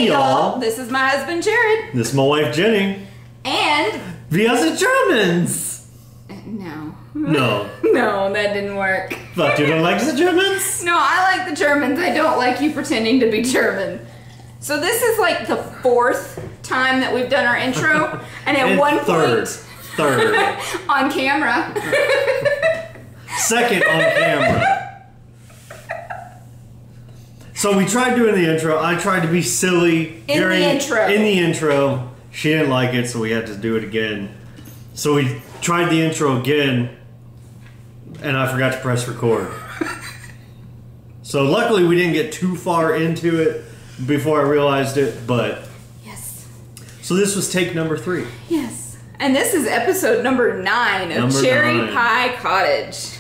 Hey y'all, this is my husband Jared. this is my wife Jenny. And Wir sind Germans! no. No. No, that didn't work. But you don't like the Germans? No, I like the Germans. I don't like you pretending to be German. So this is like the 4th time that we've done our intro. And at one point... Third. on camera. Second on camera. So we tried doing the intro. I tried to be silly In the intro. She didn't like it, so we had to do it again. So we tried the intro again, and I forgot to press record. So luckily we didn't get too far into it before I realized it, but... Yes. So this was take number 3. Yes. And this is episode number 9 of Cherry Pie Cottage.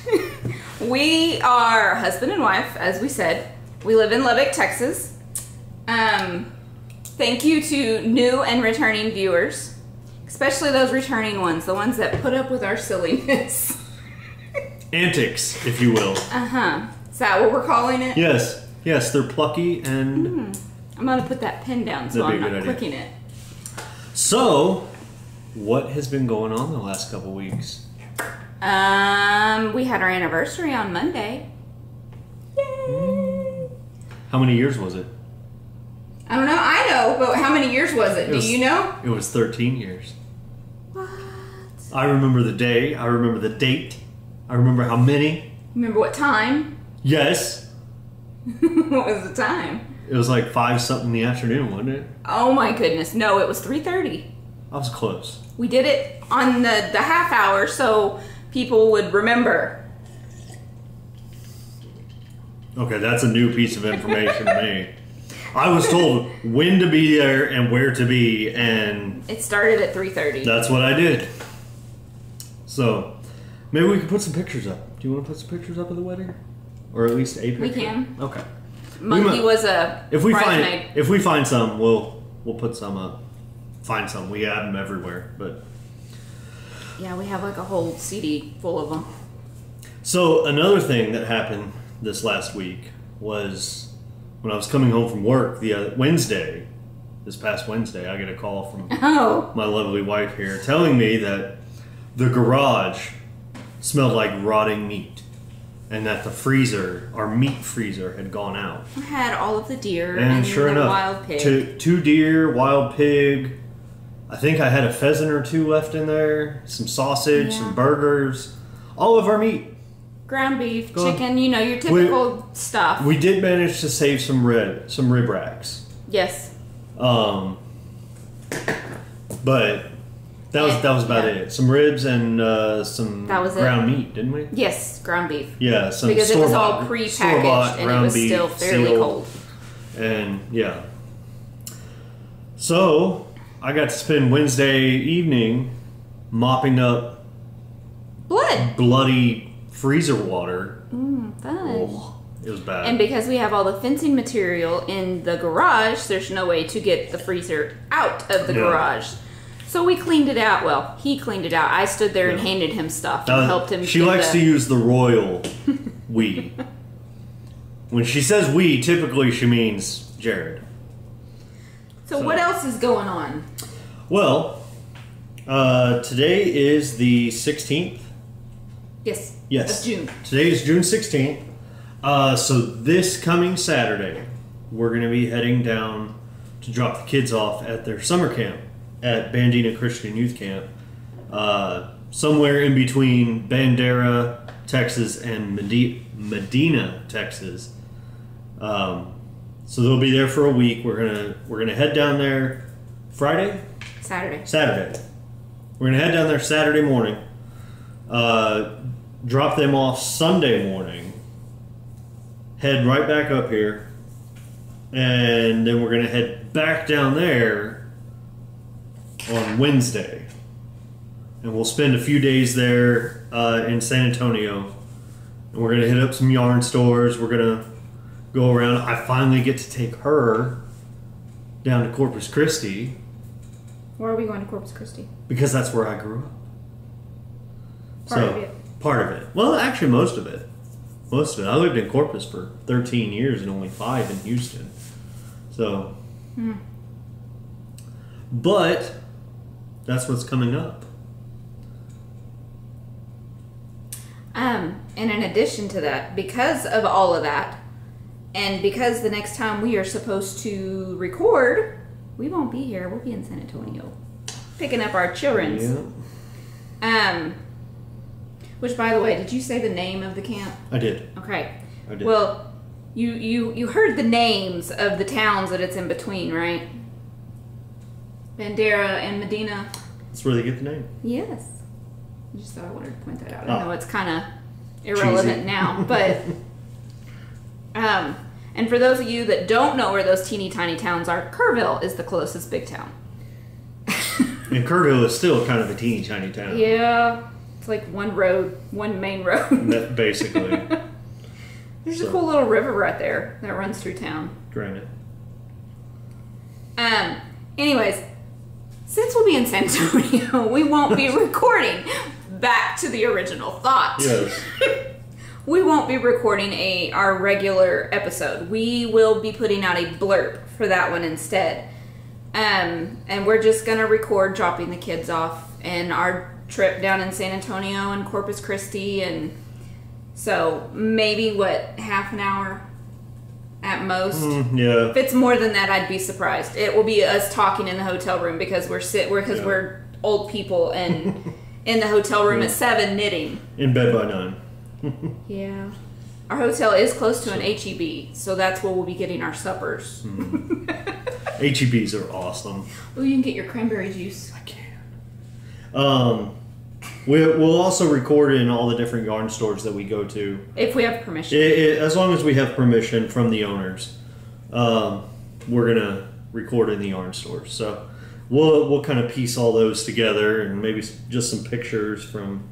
We are husband and wife, as we said. We live in Lubbock, Texas. Thank you to new and returning viewers, especially those returning ones, the ones that put up with our silliness. Antics, if you will. Uh-huh. Is that what we're calling it? Yes. Yes, they're plucky and... I'm going to put that pen down so I'm not clicking it. So, what has been going on the last couple weeks? We had our anniversary on Monday. Yay! How many years was it? I don't know. I know, but how many years was it? Do you know? It was 13 years. What? I remember the day. I remember the date. I remember how many. Remember what time? Yes. What was the time? It was like 5-something in the afternoon, wasn't it? Oh my goodness. No, it was 3:30. I was close. We did it on the half hour so people would remember. Okay, that's a new piece of information to me. I was told when to be there and where to be, and... It started at 3:30. That's what I did. So, maybe we can put some pictures up. Do you want to put some pictures up of the wedding? Or at least a picture? We can. Okay. Monkey was a bridesmaid. If we find some, we'll put some up. Find some. We have them everywhere, but... Yeah, we have like a whole CD full of them. So, another thing that happened this last week was when I was coming home from work this past Wednesday, I get a call from my lovely wife here telling me that the garage smelled like rotting meat and that the freezer, our meat freezer, had gone out. I had all of the deer and and sure the enough, wild pig. Two deer, wild pig. I think I had a pheasant or 2 left in there, some sausage, some burgers, all of our meat. Ground beef, chicken, you know, your typical stuff. We did manage to save some rib racks. Yes. But that was about it. Some ribs and some ground meat, didn't we? Yes, ground beef. Yeah, some because it was all pre-packaged and it was still fairly cold. And yeah. So I got to spend Wednesday evening mopping up bloody freezer water. Fun. Oh, it was bad. And because we have all the fencing material in the garage, there's no way to get the freezer out of the garage. So we cleaned it out. Well, he cleaned it out. I stood there and handed him stuff and helped him. She likes to use the royal we. When she says we, typically she means Jared. So what else is going on? Well, today is the 16th. Yes. Of June. Today is June 16th. So this coming Saturday, we're going to be heading down to drop the kids off at their summer camp at Bandina Christian Youth Camp. Somewhere in between Bandera, Texas and Medina, Texas. So they'll be there for a week. We're gonna head down there Saturday. We're gonna head down there Saturday morning. Drop them off Sunday morning, head right back up here, and then we're going to head back down there on Wednesday. And we'll spend a few days there in San Antonio. And we're going to hit up some yarn stores. We're going to go around. I finally get to take her down to Corpus Christi. Why are we going to Corpus Christi? Because that's where I grew up. Part of it. Part of it. Well, actually, most of it. Most of it. I lived in Corpus for 13 years and only 5 in Houston. So, But that's what's coming up. And in addition to that, because of all of that, and because the next time we are supposed to record, we won't be here. We'll be in San Antonio, picking up our children's. Yeah. Which, by the way, did you say the name of the camp? I did. Okay. I did. Well, you heard the names of the towns that it's in between, right? Bandera and Medina. That's where they get the name. Yes. I just thought I wanted to point that out. I know it's kind of irrelevant now, but and for those of you that don't know where those teeny tiny towns are, Kerrville is the closest big town. And Kerrville is still kind of a teeny tiny town. Yeah, it's like one main road. Basically. There's a cool little river right there that runs through town. Granted. Anyways, since we'll be in San Antonio, we won't be recording. Back to the original thought. Yes. We won't be recording our regular episode. We will be putting out a blurb for that one instead. And we're just going to record dropping the kids off and our trip down in San Antonio and Corpus Christi. And so maybe, half an hour at most? Yeah. If it's more than that, I'd be surprised. It will be us talking in the hotel room because we're old people and... in the hotel room at 7 knitting. In bed by 9. Yeah. Our hotel is close to an HEB, so that's where we'll be getting our suppers. HEBs are awesome. Oh, you can get your cranberry juice. I can. We'll also record in all the different yarn stores that we go to. If we have permission. As long as we have permission from the owners, we're going to record in the yarn stores. So... We'll kind of piece all those together and maybe just some pictures from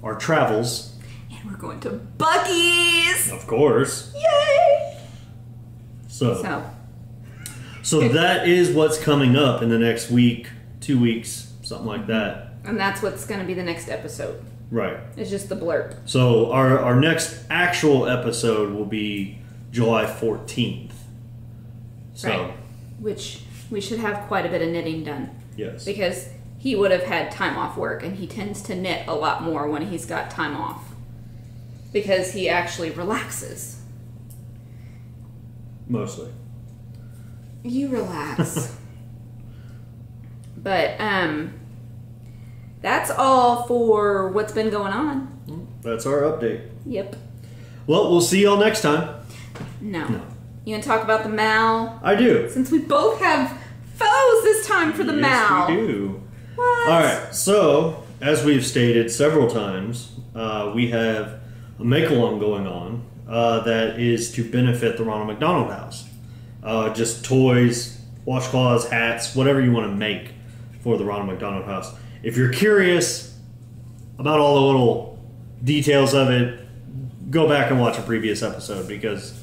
our travels. And we're going to Buc-ee's! Of course. Yay! So that is what's coming up in the next week, 2 weeks, something like that. And that's what's going to be the next episode. Right. It's just the blurb. So our next actual episode will be July 14th. So. Right. Which... we should have quite a bit of knitting done. Yes. Because he would have had time off work, and he tends to knit a lot more when he's got time off. Because he actually relaxes. Mostly. You relax. But, that's all for what's been going on. That's our update. Yep. Well, we'll see y'all next time. No. You gonna talk about the Mal? I do. Since we both have foes this time for the Mal. Yes, we do. What? All right. So, as we've stated several times, we have a make-along going on that is to benefit the Ronald McDonald House. Just toys, washcloths, hats, whatever you want to make for the Ronald McDonald House. If you're curious about all the little details of it, go back and watch a previous episode because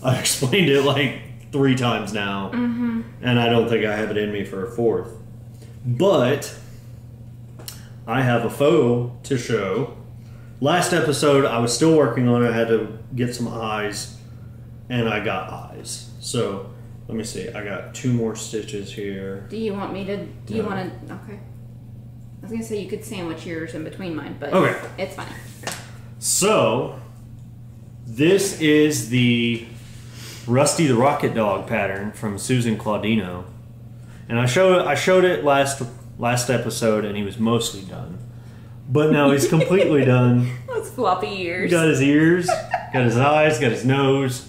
I explained it like 3 times now, and I don't think I have it in me for a 4th. But I have a faux to show. Last episode, I was still working on it. I had to get some eyes, and I got eyes. So let me see. I got 2 more stitches here. Do you want me to? Do you want to? Okay. I was gonna say you could sandwich yours in between mine, but okay, it's fine. So this is the Rusty the Rocket Dog pattern from Susan Claudino, and I showed it last episode, and he was mostly done, but now he's completely done. Those floppy ears. Got his ears, got his eyes, got his nose,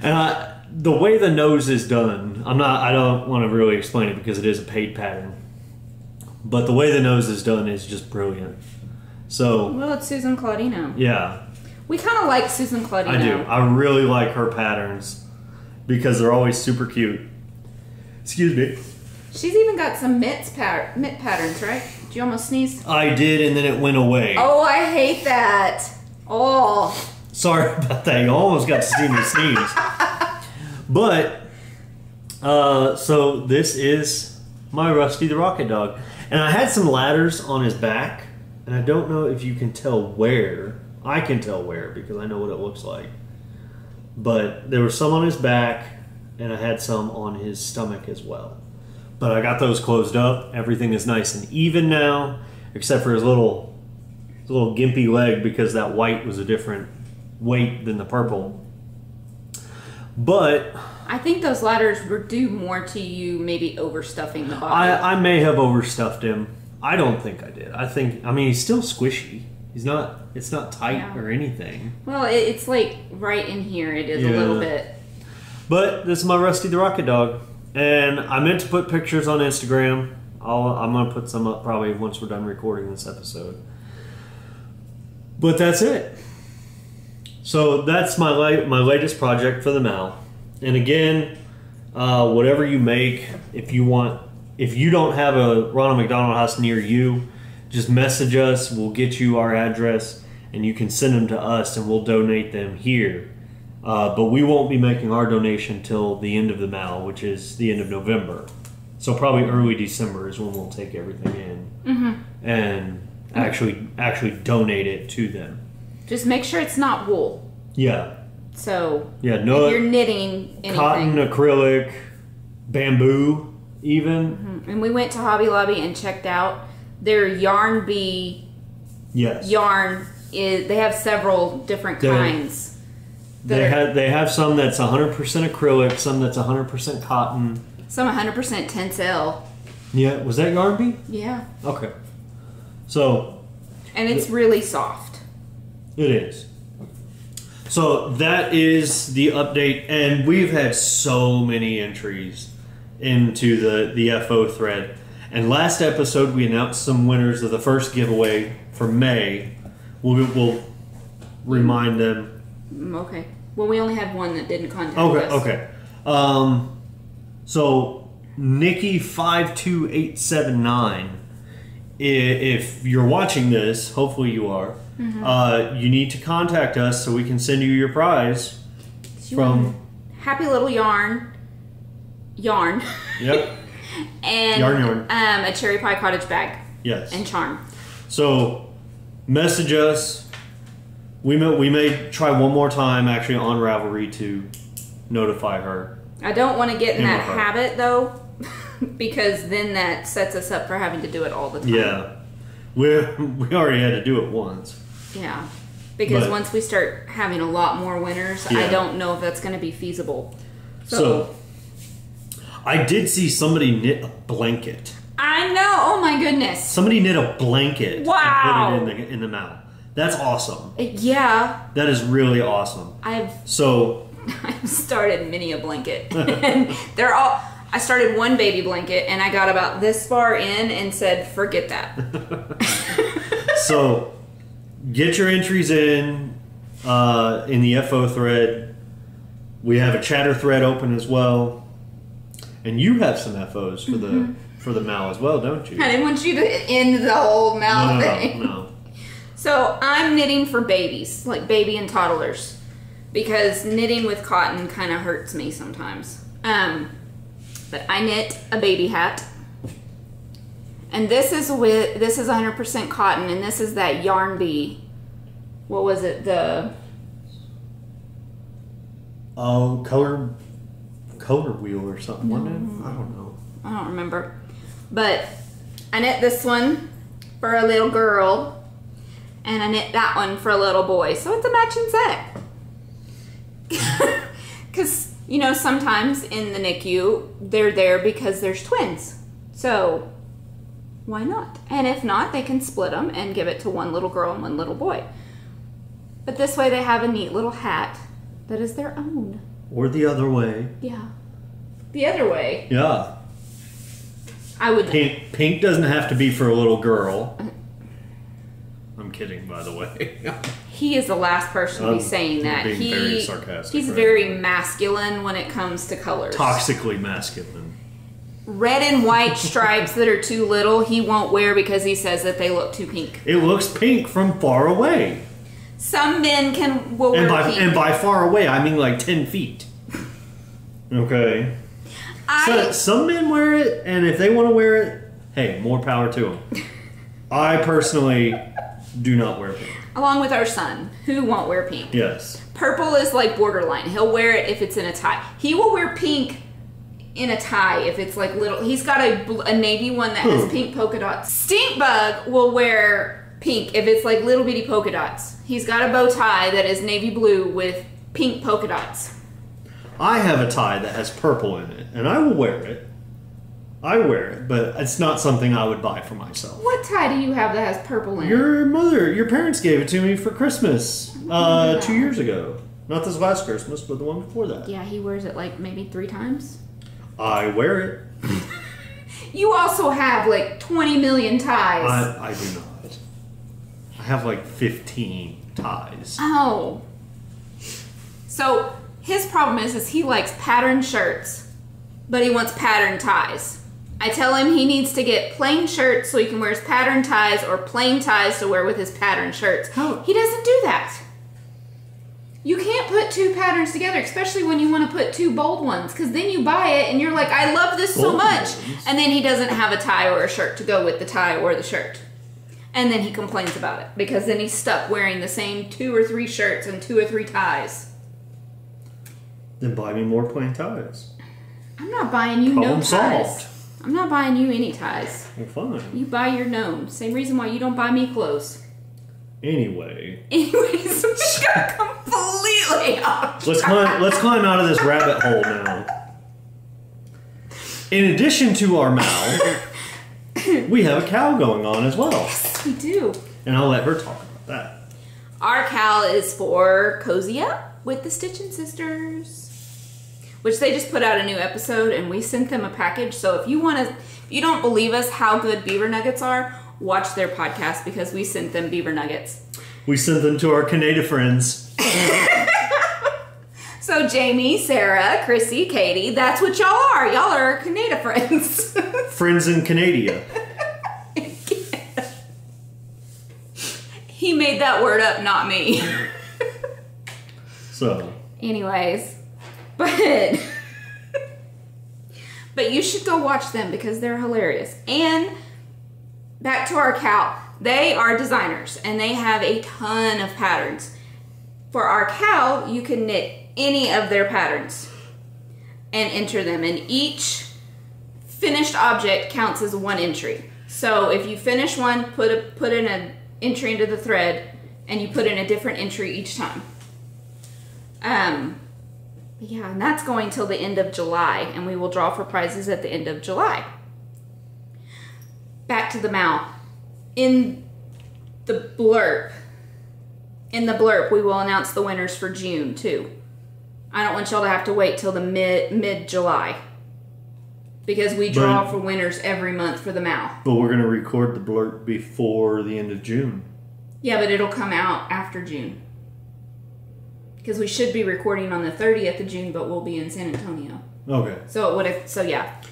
and the way the nose is done, I don't want to really explain it because it is a paid pattern, but the way the nose is done is just brilliant. So well, it's Susan Claudino. Yeah. We kind of like Susan Claudino. I do. I really like her patterns because they're always super cute. Excuse me. She's even got some mitt patterns, right? Did you almost sneeze? I did, and then it went away. Oh, I hate that. Oh. Sorry about that. You almost got to see me sneeze. But, so this is my Rusty the Rocket Dog. And I had some ladders on his back, and I don't know if you can tell where. I can tell where because I know what it looks like. But there was some on his back, and I had some on his stomach as well. But I got those closed up. Everything is nice and even now, except for his little gimpy leg because that white was a different weight than the purple. But I think those ladders were due more to you maybe overstuffing the body. I may have overstuffed him. I don't think I did. I mean, he's still squishy. It's not tight or anything. Well, it's like right in here. It is a little bit. But this is my Rusty the Rocket Dog. And I meant to put pictures on Instagram. I'm going to put some up probably once we're done recording this episode. But that's it. So that's my latest project for the Mal. And again, whatever you make, if you don't have a Ronald McDonald House near you, just message us. We'll get you our address, and you can send them to us, and we'll donate them here. But we won't be making our donation till the end of the Mal, which is the end of November. So probably early December is when we'll take everything in and actually donate it to them. Just make sure it's not wool. Yeah. So no, if you're knitting anything. Cotton, acrylic, bamboo, even. And we went to Hobby Lobby and checked out their Yarn Bee. Yes. Yarn they have several different kinds. They have some that's 100% acrylic, some that's 100% cotton. Some 100% Tencel. Yeah, was that Yarn Bee? Yeah. Okay. So. And it's really soft. It is. So that is the update, and we've had so many entries into the FO thread. And last episode we announced some winners of the first giveaway for May. We'll remind them. Okay. Well, we only had one that didn't contact us. Okay. So Nikki52879, if you're watching this, hopefully you are. You need to contact us so we can send you your prize from Happy Little Yarn. Yep. And yarn. A Cherry Pie Cottage bag. Yes. And charm. So message us. We may try one more time actually on Ravelry to notify her. I don't want to get in that habit though, because then that sets us up for having to do it all the time. Yeah. We already had to do it once. Yeah, because once we start having a lot more winners, I don't know if that's going to be feasible. So, I did see somebody knit a blanket. I know. Oh my goodness. Somebody knit a blanket. Wow. And put it in the mouth. That's awesome. Yeah. That is really awesome. I've started many a blanket, and they're all. I started one baby blanket, and I got about this far in and said, "Forget that." So, get your entries in the FO thread. We have a chatter thread open as well, and you have some FOs for the Mal as well, don't you? I didn't want you to end the whole Mal thing. No. So I'm knitting for babies, like baby and toddlers, because knitting with cotton kind of hurts me sometimes. But I knit a baby hat. And this is 100% cotton, and this is that Yarn Bee. What was it? Color wheel or something, wasn't it? I don't know. I don't remember. But I knit this one for a little girl, and I knit that one for a little boy. So it's a matching set. Because, sometimes in the NICU, they're there because there's twins. So why not? And if not, they can split them and give it to one little girl and one little boy. But this way they have a neat little hat that is their own. Or the other way. Yeah. The other way. Yeah. I would. Pink doesn't have to be for a little girl. I'm kidding, by the way. He is the last person to be saying that. Being very sarcastic. He's very masculine when it comes to colors. Toxically masculine. Red and white stripes that are too little, he won't wear because he says that they look too pink. It looks pink from far away. Some men will wear pink. And by far away, I mean like 10 feet. Okay. So some men wear it, and if they want to wear it, hey, more power to them. I personally do not wear pink. Along with our son, who won't wear pink. Yes. Purple is like borderline. He'll wear it if it's in a tie. He will wear pink in a tie if it's like little. He's got a navy one that has pink polka dots. Stinkbug will wear pink if it's like little bitty polka dots. He's got a bow tie that is navy blue with pink polka dots. I have a tie that has purple in it, and I will wear it. I wear it, but it's not something I would buy for myself. What tie do you have that has purple in it? Your parents gave it to me for Christmas 2 years ago. Not this last Christmas, but the one before that. Yeah, he wears it like maybe 3 times. I wear it. You also have like 20 million ties. I do not. I have like 15 ties. Oh. So his problem is he likes patterned shirts, but he wants patterned ties. I tell him he needs to get plain shirts so he can wear his patterned ties, or plain ties to wear with his patterned shirts. Oh. He doesn't do that. You can't put 2 patterns together, especially when you want to put 2 bold ones, because then you buy it and you're like, I love this so much. And then he doesn't have a tie or a shirt to go with the tie or the shirt. And then he complains about it, because then he's stuck wearing the same 2 or 3 shirts and 2 or 3 ties. Then buy me more plain ties. I'm not buying you Problem no ties. solved. I'm not buying you any ties. Well, fine. You buy your gnome. Same reason why you don't buy me clothes. Anyway. Anyways, we got completely off. Let's climb out of this rabbit hole now. In addition to our Mal, we have a cow going on as well. Yes, we do. And I'll let her talk about that. Our cow is for Cozy Up with the Stitchin' Sisters, which they just put out a new episode, and we sent them a package. So if you don't believe us how good beaver nuggets are, watch their podcast, because we sent them beaver nuggets. We sent them to our Canada friends. So Jamie, Sarah, Chrissy, Katie, that's what y'all are. Y'all are Canada friends. Friends in Canada. He made that word up, not me. So. Anyways, but you should go watch them, because they're hilarious. And back to our cow. They are designers, and they have a ton of patterns. For our cow, you can knit any of their patterns and enter them, and each finished object counts as 1 entry. So if you finish one, put in an entry into the thread, and you put in a different entry each time. Yeah, and that's going till the end of July, and we will draw for prizes at the end of July. Back to the Mal. In the blurb, we will announce the winners for June too. I don't want y'all to have to wait till the mid-July, because we draw for winners every month for the Mal. But we're going to record the blurb before the end of June. Yeah, but it'll come out after June, because we should be recording on the 30th of June, but we'll be in San Antonio. Okay. So yeah.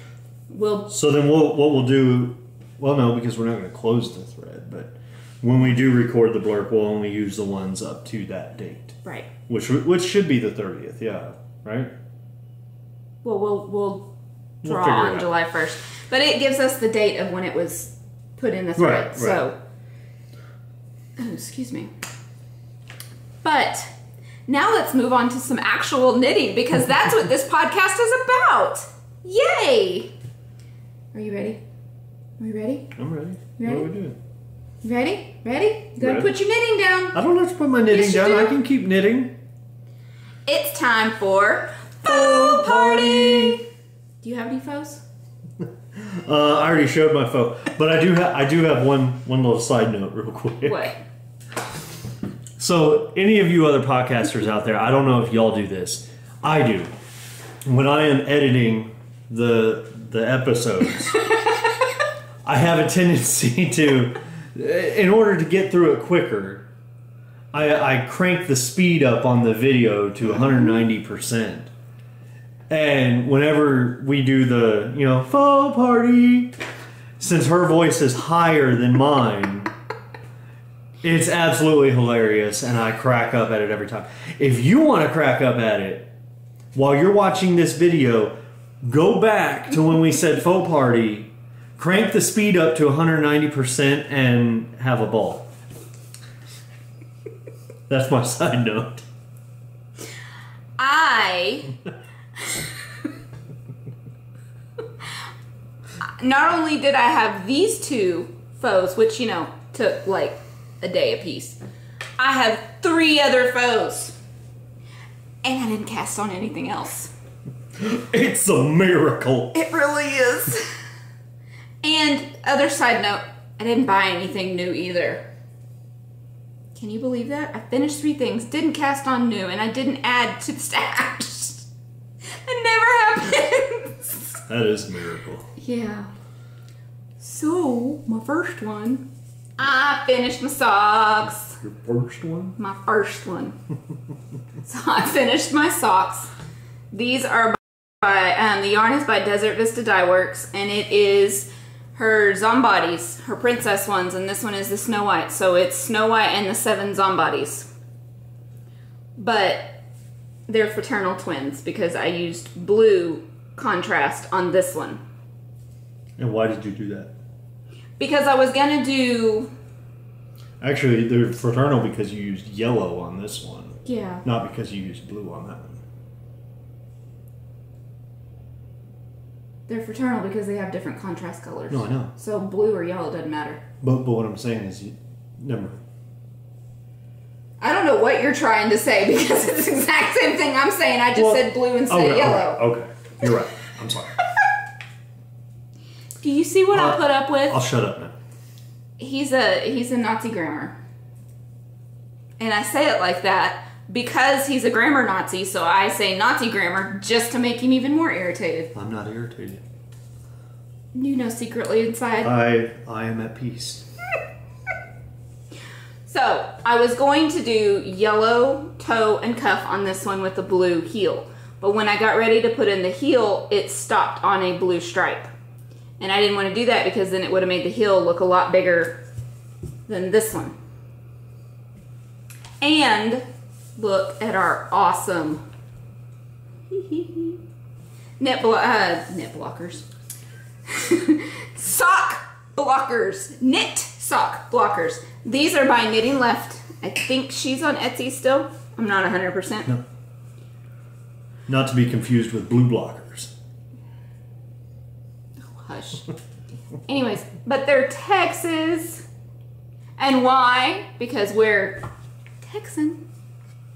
So then what we'll do, well, no, because we're not going to close the thread, but when we do record the blurb, we'll only use the ones up to that date. Right. Which should be the 30th, yeah, right? Well, we'll draw on July 1st. But it gives us the date of when it was put in the thread. Right. So, oh, excuse me. But now let's move on to some actual knitting, because that's what this podcast is about. Yay! Are you ready? Are you ready? I'm ready. You ready? What are we doing? You ready? Ready? You gotta put your knitting down. I don't have to put my knitting down. I can keep knitting. It's time for faux party. Do you have any faux? I already showed my faux, but I do have one little side note real quick. What? So any of you other podcasters out there, I don't know if y'all do this. I do. When I am editing the episodes, I have a tendency to, in order to get through it quicker, I crank the speed up on the video to 190%. And whenever we do the, faux party, since her voice is higher than mine, it's absolutely hilarious, and I crack up at it every time. If you want to crack up at it while you're watching this video, go back to when we said faux party, crank the speed up to 190%, and have a ball. That's my side note. not only did I have these two faux, which, you know, took like a day apiece, I have 3 other faux. And I didn't cast on anything else. It's a miracle. It really is. And other side note, I didn't buy anything new either. Can you believe that? I finished 3 things, didn't cast on new, and I didn't add to the stash. It never happens. That is a miracle. Yeah. So, my first one, I finished my socks. Your first one? My first one. So I finished my socks. These are by, the yarn is by Desert Vista Dye Works, and it is her Zombodies, her princess ones, and this one is the Snow White. So it's Snow White and the 7 Zombodies. But they're fraternal twins because I used blue contrast on this one. And why did you do that? Because I was gonna do... Actually, they're fraternal because you used yellow on this one. Yeah. Not because you used blue on that one. They're fraternal because they have different contrast colors. No, I know. So blue or yellow doesn't matter. But what I'm saying is, never. I don't know what you're trying to say because it's the exact same thing I'm saying. I just said blue instead of yellow. Okay, you're right. I'm sorry. Do you see what I put up with? I'll shut up now. He's a Nazi grammar. And I say it like that because he's a grammar Nazi, so I say Nazi grammar just to make him even more irritated. I'm not irritated. You know secretly inside. I am at peace. So, I was going to do yellow toe and cuff on this one with a blue heel. But when I got ready to put in the heel, it stopped on a blue stripe. And I didn't want to do that because then it would have made the heel look a lot bigger than this one. And look at our awesome knit blockers. Sock blockers. Knit sock blockers. These are by Knitting Left. I think she's on Etsy still. I'm not 100%. No. Not to be confused with blue blockers. Hush. Anyways, but they're Texas. And why? Because we're Texan.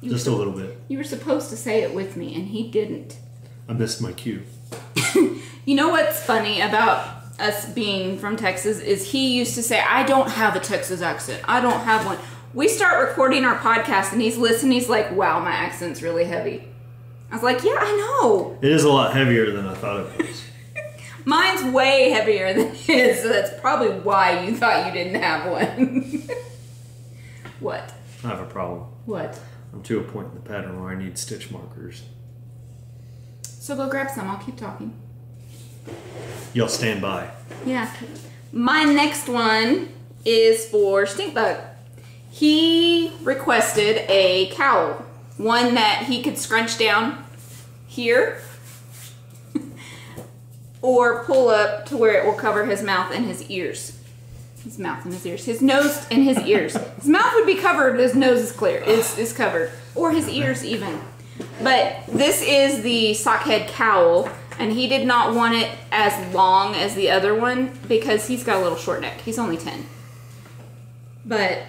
Just a little bit. You were supposed to say it with me, and he didn't. I missed my cue. You know what's funny about us being from Texas is he used to say, I don't have a Texas accent. I don't have one. We start recording our podcast, and he's listening. He's like, wow, my accent's really heavy. I was like, yeah, I know. It is a lot heavier than I thought it was. Mine's way heavier than his, so that's probably why you thought you didn't have one. What? I have a problem. What? I'm to a point in the pattern where I need stitch markers. So go grab some. I'll keep talking. You'll stand by. Yeah. My next one is for Stinkbug. He requested a cowl. One that he could scrunch down here or pull up to where it will cover his mouth and his ears. His mouth and his ears. His nose and his ears. His mouth would be covered, his nose is clear. Is covered. Or his ears even. But this is the sockhead cowl, and he did not want it as long as the other one because he's got a little short neck. He's only 10. But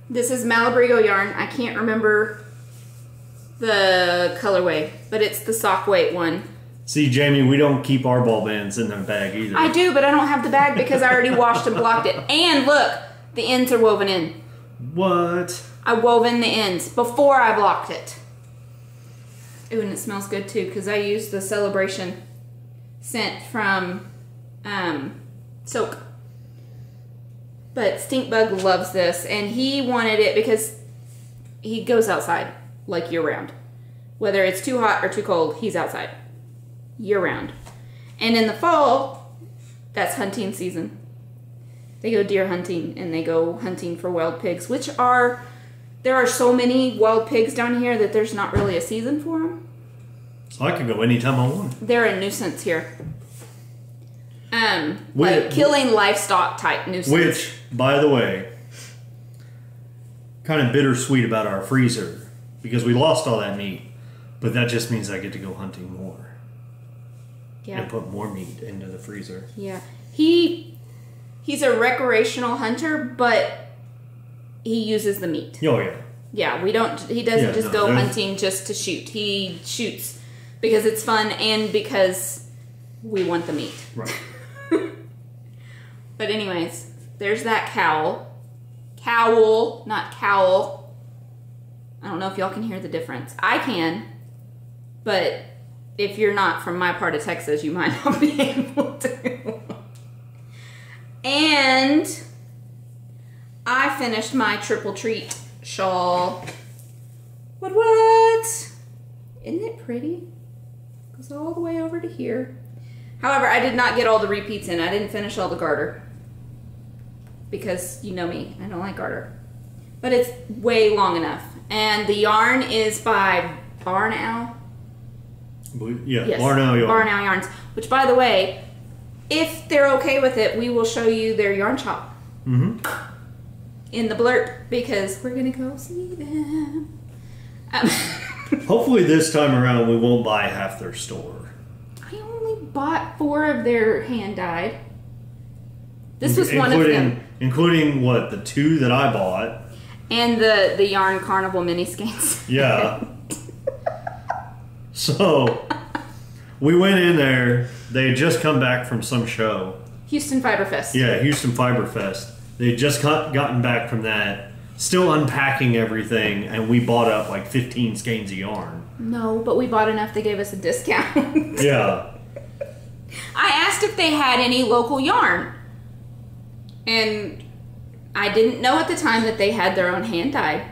this is Malabrigo yarn. I can't remember the colorway, but it's the sock weight one. See, Jamie, we don't keep our ball bands in the bag either. I do, but I don't have the bag because I already washed and blocked it. And look, the ends are woven in. What? I wove in the ends before I blocked it. Ooh, and it smells good too because I used the Celebration scent from Silk. But Stinkbug loves this, and he wanted it because he goes outside like year round. Whether it's too hot or too cold, he's outside year round. And in the fall, that's hunting season. They go deer hunting and they go hunting for wild pigs, which are, there are so many wild pigs down here that there's not really a season for them. So I can go anytime I want. They're a nuisance here. Like killing livestock type nuisance. Which, by the way, kind of bittersweet about our freezer because we lost all that meat, but that just means I get to go hunting more. Yeah. And put more meat into the freezer. Yeah. He's a recreational hunter, but he uses the meat. Oh yeah. Yeah, he doesn't go hunting just to shoot. He shoots because it's fun and because we want the meat. Right. But anyways, there's that cowl. Cowl, not cowl. I don't know if y'all can hear the difference. I can, but if you're not from my part of Texas, you might not be able to. And I finished my triple treat shawl. What? Isn't it pretty? Goes all the way over to here. However, I did not get all the repeats in. I didn't finish all the garter. Because you know me, I don't like garter. But it's way long enough. And the yarn is by Barn Owl. Yeah, yes. Barn Owl Yarns. Barn Owl Yarns. Which, by the way, if they're okay with it, we will show you their yarn shop. Mm-hmm. In the blurb, because we're going to go see them. Hopefully this time around we won't buy half their store. I only bought 4 of their hand-dyed. This was one of them. Including, what, the 2 that I bought? And the Yarn Carnival mini skeins. Yeah. So, we went in there. They had just come back from some show. Houston Fiber Fest. Yeah, Houston Fiber Fest. They had just gotten back from that. Still unpacking everything, and we bought up like 15 skeins of yarn. No, but we bought enough they gave us a discount. Yeah. I asked if they had any local yarn. And I didn't know at the time that they had their own hand-dyed.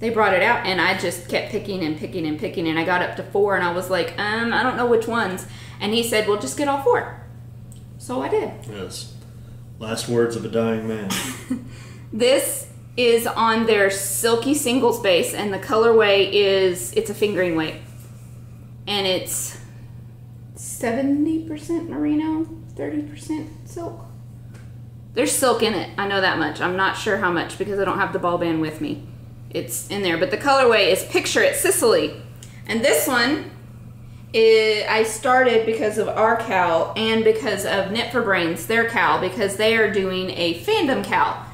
They brought it out, and I just kept picking and picking and picking, and I got up to 4, and I was like, I don't know which ones. And he said, well, just get all 4. So I did. Yes. Last words of a dying man. This is on their silky singles base, and the colorway it's a fingering weight. And it's 70% merino, 30% silk. There's silk in it, I know that much. I'm not sure how much because I don't have the ball band with me. It's in there, but the colorway is Picture It Sicily. And this one, I started because of our cowl and because of Knit for Brains, their cowl, because they are doing a fandom cowl.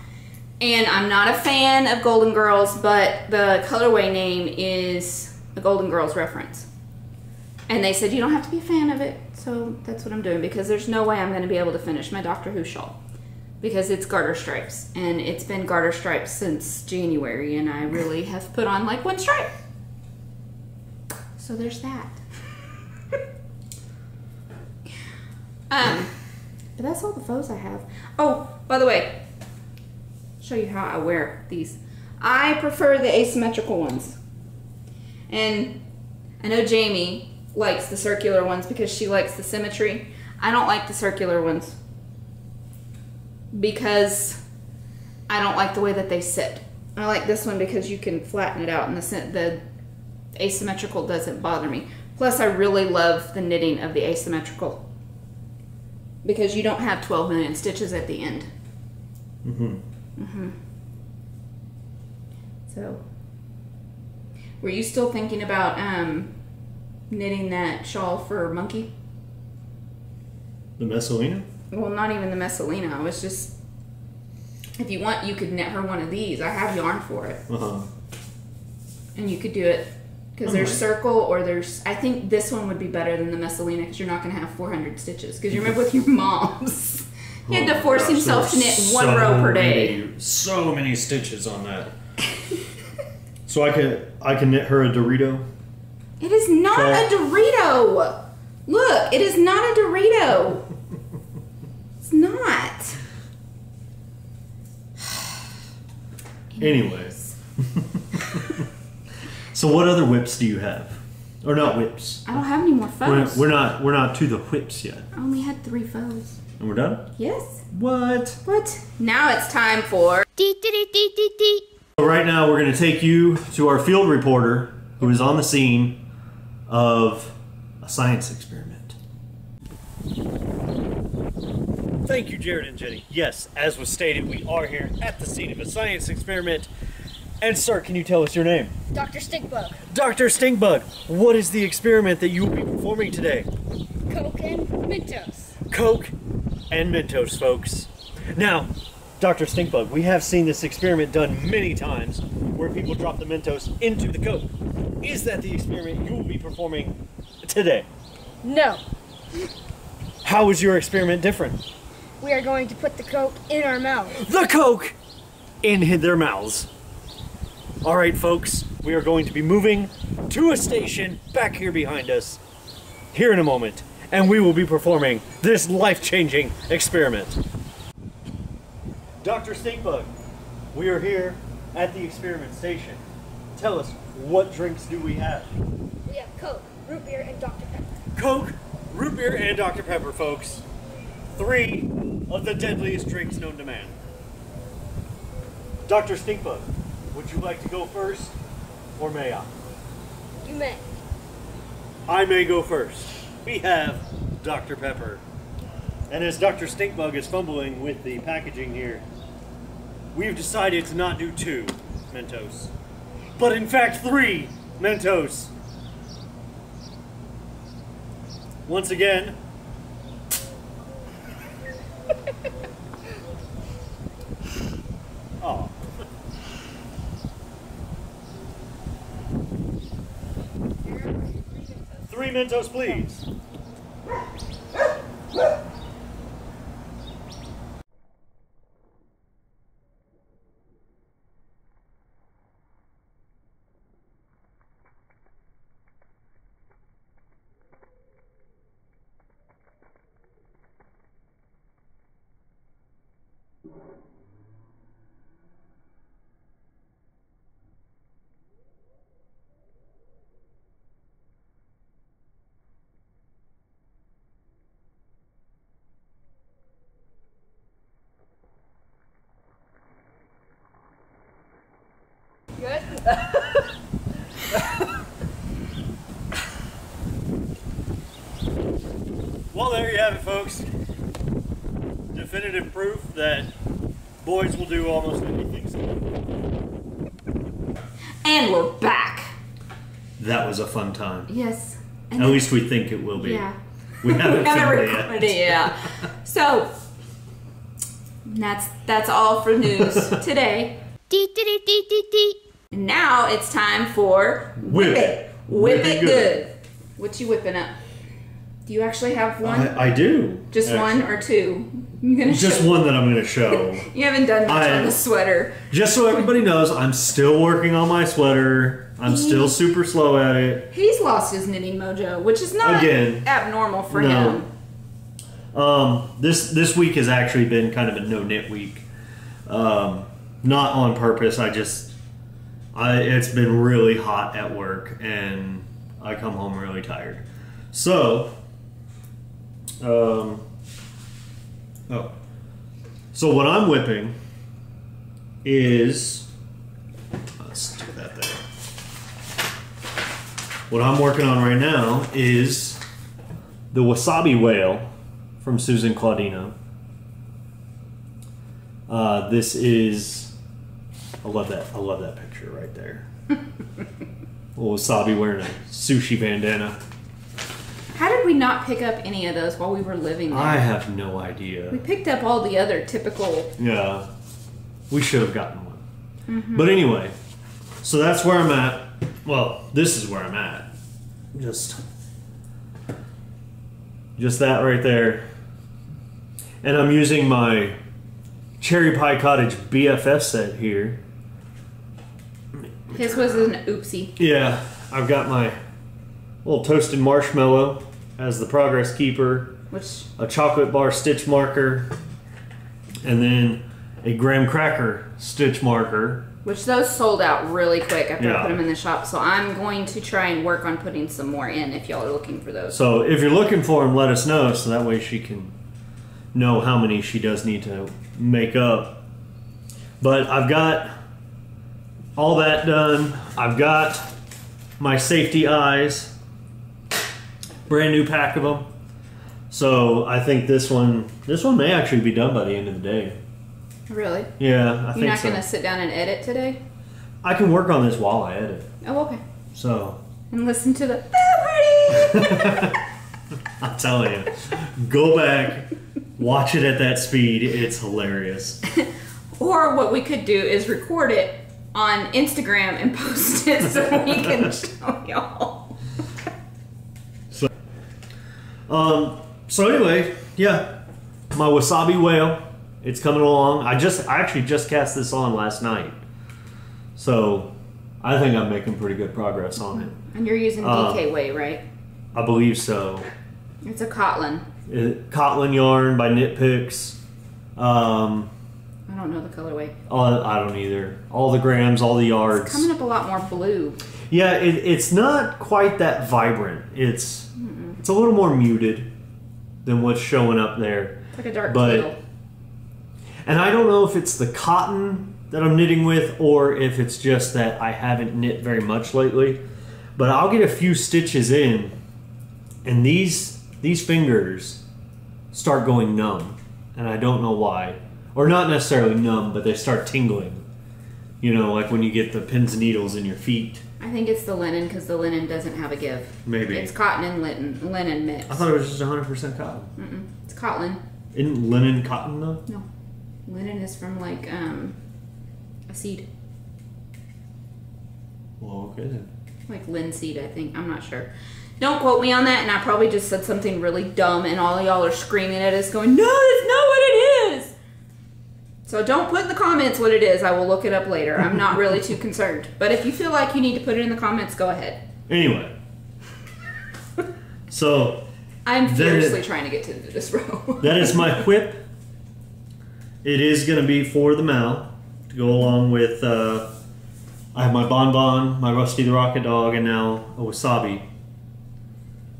And I'm not a fan of Golden Girls, but the colorway name is a Golden Girls reference. And they said, you don't have to be a fan of it, so that's what I'm doing, because there's no way I'm going to be able to finish my Doctor Who shawl. Because it's garter stripes, and it's been garter stripes since January, and I really have put on like 1 stripe. So there's that. But that's all the faux I have. Oh, by the way, show you how I wear these. I prefer the asymmetrical ones. And I know Jamie likes the circular ones because she likes the symmetry. I don't like the circular ones, because I don't like the way that they sit. I like this one because you can flatten it out, and the asymmetrical doesn't bother me. Plus, I really love the knitting of the asymmetrical because you don't have 12 million stitches at the end. So, were you still thinking about knitting that shawl for Monkey? The Messalina? Well, not even the Messalina. I was just, if you want, you could knit her one of these. I have yarn for it. And you could do it, because there's circle, or there's, I think this one would be better than the Messalina, because you're not going to have 400 stitches. Because you remember with your moms, he had to force himself to knit 1 row per day. So many stitches on that. So I can knit her a Dorito? It is not a Dorito. Look, it is not a Dorito. It's not. Anyways. So what other whips do you have? Or not whips? I don't have any more faux. We're not to the whips yet. I only had 3 faux. And we're done? Yes. What? Now it's time for DEET. So right now we're going to take you to our field reporter who is on the scene of a science experiment. Thank you, Jared and Jenny. Yes, as was stated, we are here at the scene of a science experiment. And sir, can you tell us your name? Dr. Stinkbug. Dr. Stinkbug, what is the experiment that you will be performing today? Coke and Mentos. Coke and Mentos, folks. Now, Dr. Stinkbug, we have seen this experiment done many times where people drop the Mentos into the Coke. Is that the experiment you will be performing today? No. How is your experiment different? We are going to put the Coke in our mouth. The Coke in their mouths. All right, folks, we are going to be moving to a station back here behind us here in a moment, and we will be performing this life-changing experiment. Dr. Stinkbug, we are here at the experiment station. Tell us, what drinks do we have? We have Coke, root beer, and Dr. Pepper. Coke, root beer, and Dr. Pepper, folks. 3 of the deadliest drinks known to man. Dr. Stinkbug, would you like to go first, or may I? You may. I may go first. We have Dr. Pepper. And as Dr. Stinkbug is fumbling with the packaging here, we've decided to not do 2 Mentos, but in fact 3 Mentos. Once again, oh. 3 Mentos, please. Good? Well, there you have it, folks. Definitive proof that boys will do almost anything. And we're back. That was a fun time. Yes. At least we think it will be. Yeah. We haven't filmed it recorded yet. it, yeah. So that's all for news today. Deet, deet, deet, deet, deet, deet. And now it's time for Whip it. Whip it good. What you whipping up? Do you actually have one? I do. Just actually. 1 or 2? You gonna Just show? one that I'm going to show. You haven't done much on the sweater. Just so everybody knows, I'm still working on my sweater. I'm still super slow at it. He's lost his knitting mojo, which is not abnormal for him. This week has actually been kind of a no knit week. Not on purpose. It's been really hot at work, and I come home really tired. So, so what I'm whipping is, let's do that there. What I'm working on right now is the Wasabi Whale from Susan Claudino. This is, I love that picture right there. Little Wasabi wearing a sushi bandana. How did we not pick up any of those while we were living there? I have no idea. We picked up all the other typical... Yeah. We should have gotten one. Mm-hmm. But anyway, so that's where I'm at. Well, this is where I'm at. Just that right there. And I'm using my Cherry Pie Cottage BFF set here. His was an oopsie. Yeah, I've got my little toasted marshmallow as the progress keeper, Which a chocolate bar stitch marker, and then a graham cracker stitch marker. Which those sold out really quick after I put them in the shop. So I'm going to try and work on putting some more in if y'all are looking for those. So if you're looking for them, let us know so that way she can know how many she does need to make up. But I've got all that done. I've got my safety eyes. Brand new pack of them. So I think this one may actually be done by the end of the day. Really? Yeah, I think so. You're not going to sit down and edit today? I can work on this while I edit. Oh, okay. So. And listen to the party. I'm telling you, go back, Watch it at that speed. It's hilarious. Or what we could do is record it on Instagram and post it so we can show y'all. So anyway, yeah, my wasabi whale, it's coming along. I actually just cast this on last night, so I think I'm making pretty good progress on it. And you're using DK Way, right? I believe so. It's a Kotlin. Kotlin yarn by Knit Picks. I don't know the colorway. I don't either. All the grams, all the yards. It's coming up a lot more blue. Yeah, it's not quite that vibrant. It's a little more muted than what's showing up there. It's like a dark teal. And I don't know if it's the cotton that I'm knitting with or if it's just that I haven't knit very much lately. But I'll get a few stitches in and these fingers start going numb. And I don't know why. Or not necessarily numb, but they start tingling. You know, like when you get the pins and needles in your feet. I think it's the linen because the linen doesn't have a give. Maybe. It's cotton and linen mix. I thought it was just 100% cotton. It's Kotlin. Isn't linen cotton though? No. Linen is from like a seed. Well, okay then. Like linseed, I think. I'm not sure. Don't quote me on that, and I probably just said something really dumb, and all y'all are screaming at us going, no, that's not what it is! So don't put in the comments what it is. I will look it up later. I'm not really too concerned. But if you feel like you need to put it in the comments, go ahead. Anyway. So. I'm fiercely trying to get to this row. That is my whip. It is going to be for the Mal to go along with, I have my Bonbon, my Rusty the Rocket Dog, and now a Wasabi.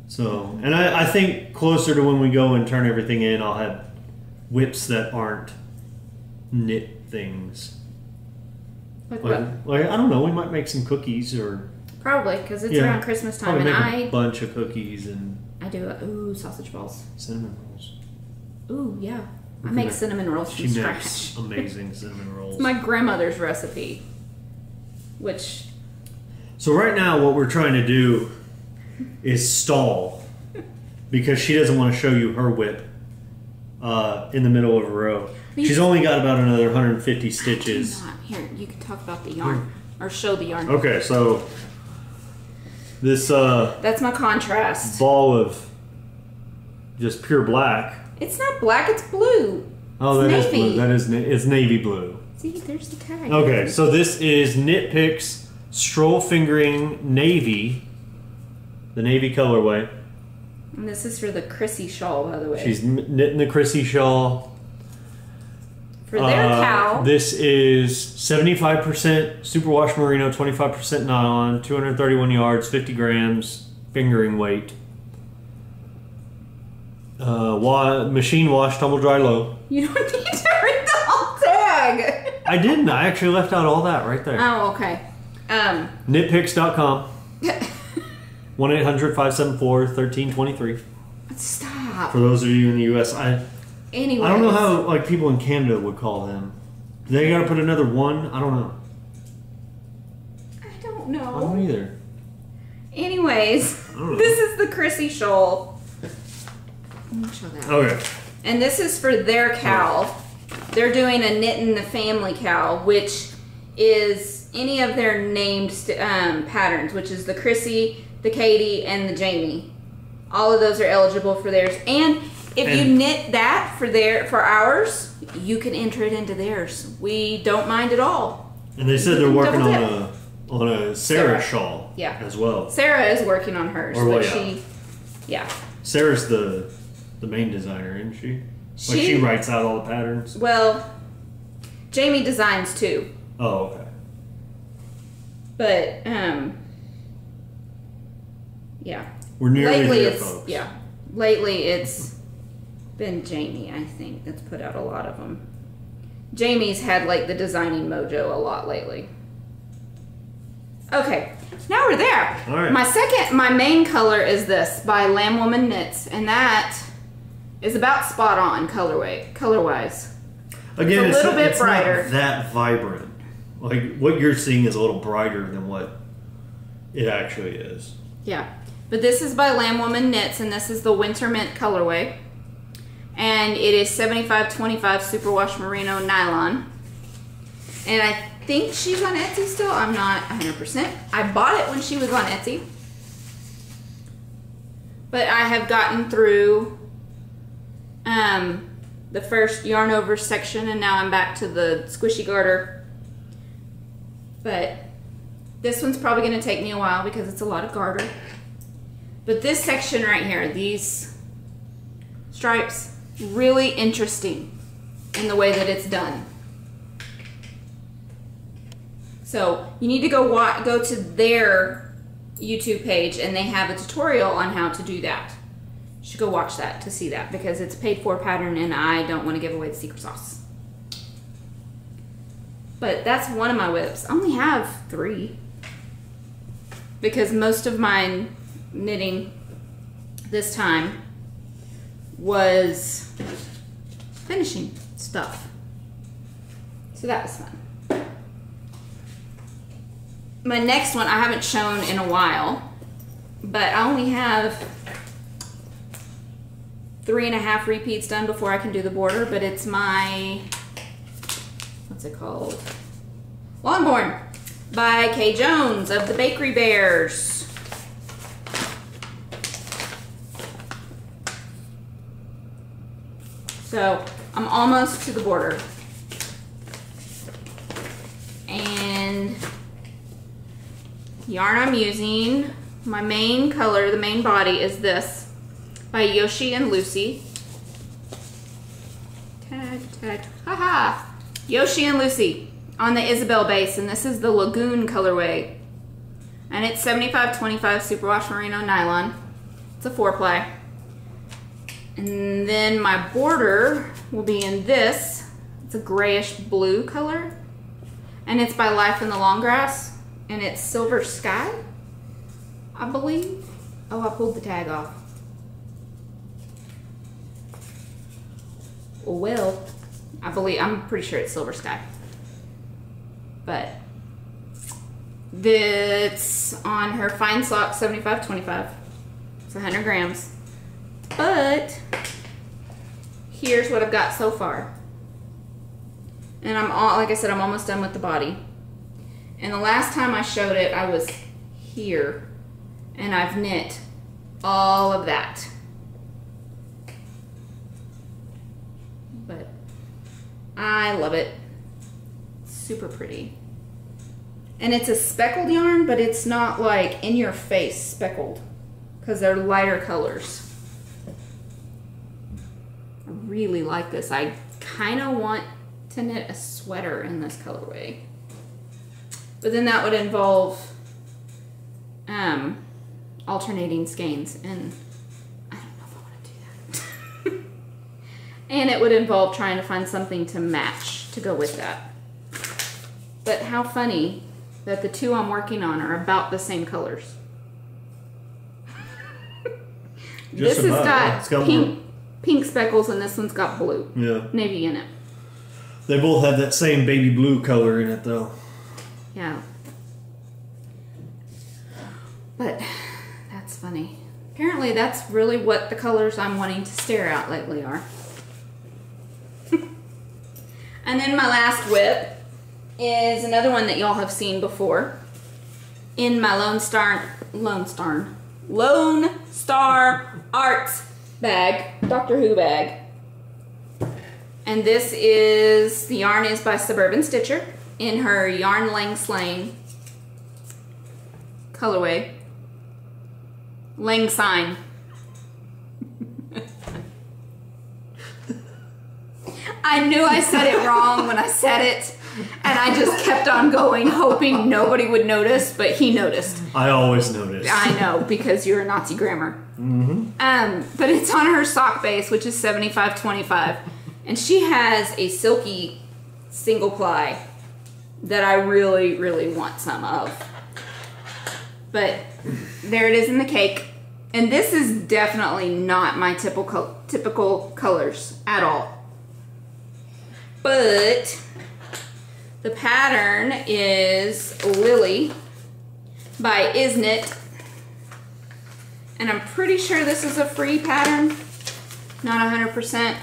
So, and I think closer to when we go and turn everything in, I'll have whips that aren't knit things. Like what? Like, I don't know, we might make some cookies or... Probably, because it's around Christmas time, and a bunch of cookies and... I do, sausage balls. Cinnamon rolls. Ooh, yeah. I make cinnamon rolls from scratch. Makes amazing cinnamon rolls. It's my grandmother's recipe, which... So right now what we're trying to do is stall because she doesn't want to show you her whip in the middle of a row. She's only got about another 150 stitches. Here, you can talk about the yarn or show the yarn. Okay, so this that's my contrast ball of just pure black. It's not black, it's blue. Oh, it's that is navy. blue. That is it's navy blue. See, there's the tag. Okay, so this is Knit Picks Stroll Fingering Navy, the navy colorway. And this is for the Chrissy shawl, by the way. She's knitting the Chrissy shawl. For their cow. This is 75% superwash merino, 25% nylon, 231 yards, 50 grams, fingering weight. Machine wash, tumble dry low. You don't need to read the whole tag. I didn't. I actually left out all that right there. Oh, okay. Knitpicks.com. 1-800-574-1323. Stop. For those of you in the U.S., Anyways. I don't know how like people in Canada would call them. They got to put another one. I don't know. I don't know. I don't either. Anyways, this is the Chrissy shawl. Let me show that. Okay. And this is for their cow. They're doing a knit in the family cow, which is any of their named patterns, which is the Chrissy, the Katie, and the Jamie. All of those are eligible for theirs. And if you knit that for ours, you can enter it into theirs. We don't mind at all. And they said they're working on a Sarah shawl as well. Sarah is working on hers. Sarah's the main designer, isn't she? Like she writes out all the patterns. Well, Jamie designs too. Oh, okay. But yeah. We're nearly there, folks. Yeah. Lately it's been Jamie, I think, that's put out a lot of them. Jamie's had like the designing mojo a lot lately. Okay, now we're there. All right. My main color is this by Lamb Woman Knits, and that is about spot on color-wise. Again, it's a little bit brighter. Not that vibrant. Like what you're seeing is a little brighter than what it actually is. Yeah, but this is by Lamb Woman Knits, and this is the Winter Mint colorway. And it is 75/25 superwash merino nylon. And I think she's on Etsy still. I'm not 100%. I bought it when she was on Etsy. But I have gotten through the first yarn over section, and now I'm back to the squishy garter. But this one's probably going to take me a while because it's a lot of garter. But this section right here, these stripes, really interesting in the way that it's done. So you need to go to their YouTube page, and they have a tutorial on how to do that. You should go watch that to see that, because it's a paid for pattern and I don't want to give away the secret sauce. But that's one of my whips. I only have 3 because most of my knitting this time was finishing stuff. So that was fun. My next one I haven't shown in a while, but I only have 3.5 repeats done before I can do the border, but it's my, what's it called? Longborn by Kay Jones of the Bakery Bears. So I'm almost to the border. And yarn I'm using, my main color, the main body is this by Yoshi and Lucy. Tag, tag, haha. Yoshi and Lucy on the Isabel base, and this is the Lagoon colorway. And it's 75/25 superwash merino nylon. It's a 4-ply. And then my border will be in this. It's a grayish blue color. And it's by Life in the Long Grass. And it's Silver Sky, I believe. Oh, I pulled the tag off. Well, I'm pretty sure it's Silver Sky. But that's on her Fine Sock 75/25. It's 100 grams. But here's what I've got so far. And like I said, I'm almost done with the body. And the last time I showed it, I was here. And I've knit all of that. But I love it. Super pretty. And it's a speckled yarn, but it's not like in your face speckled, because they're lighter colors. I really like this. I kind of want to knit a sweater in this colorway. But then that would involve alternating skeins, and I don't know if I want to do that. And it would involve trying to find something to match to go with that. But how funny that the two I'm working on are about the same colors. This has got pink speckles, and this one's got blue. Yeah. Navy in it. They both have that same baby blue color in it, though. Yeah. But that's funny. Apparently that's really what the colors I'm wanting to stare at lately are. And then my last whip is another one that y'all have seen before in my Lone Star Arts bag, Doctor Who bag. And this is, the yarn is by Suburban Stitcher in her Yarn Lang Slang colorway. Lang Syne. I knew I said it wrong when I said it, and I just kept on going, hoping nobody would notice, but he noticed. I always notice. I know, because you're a Nazi grammar. Mm-hmm. But it's on her sock base, which is 75/25, and she has a silky single ply that I really, really want some of. But there it is in the cake. And this is definitely not my typical colors at all. But the pattern is Lily by Isn't. And I'm pretty sure this is a free pattern. Not 100%.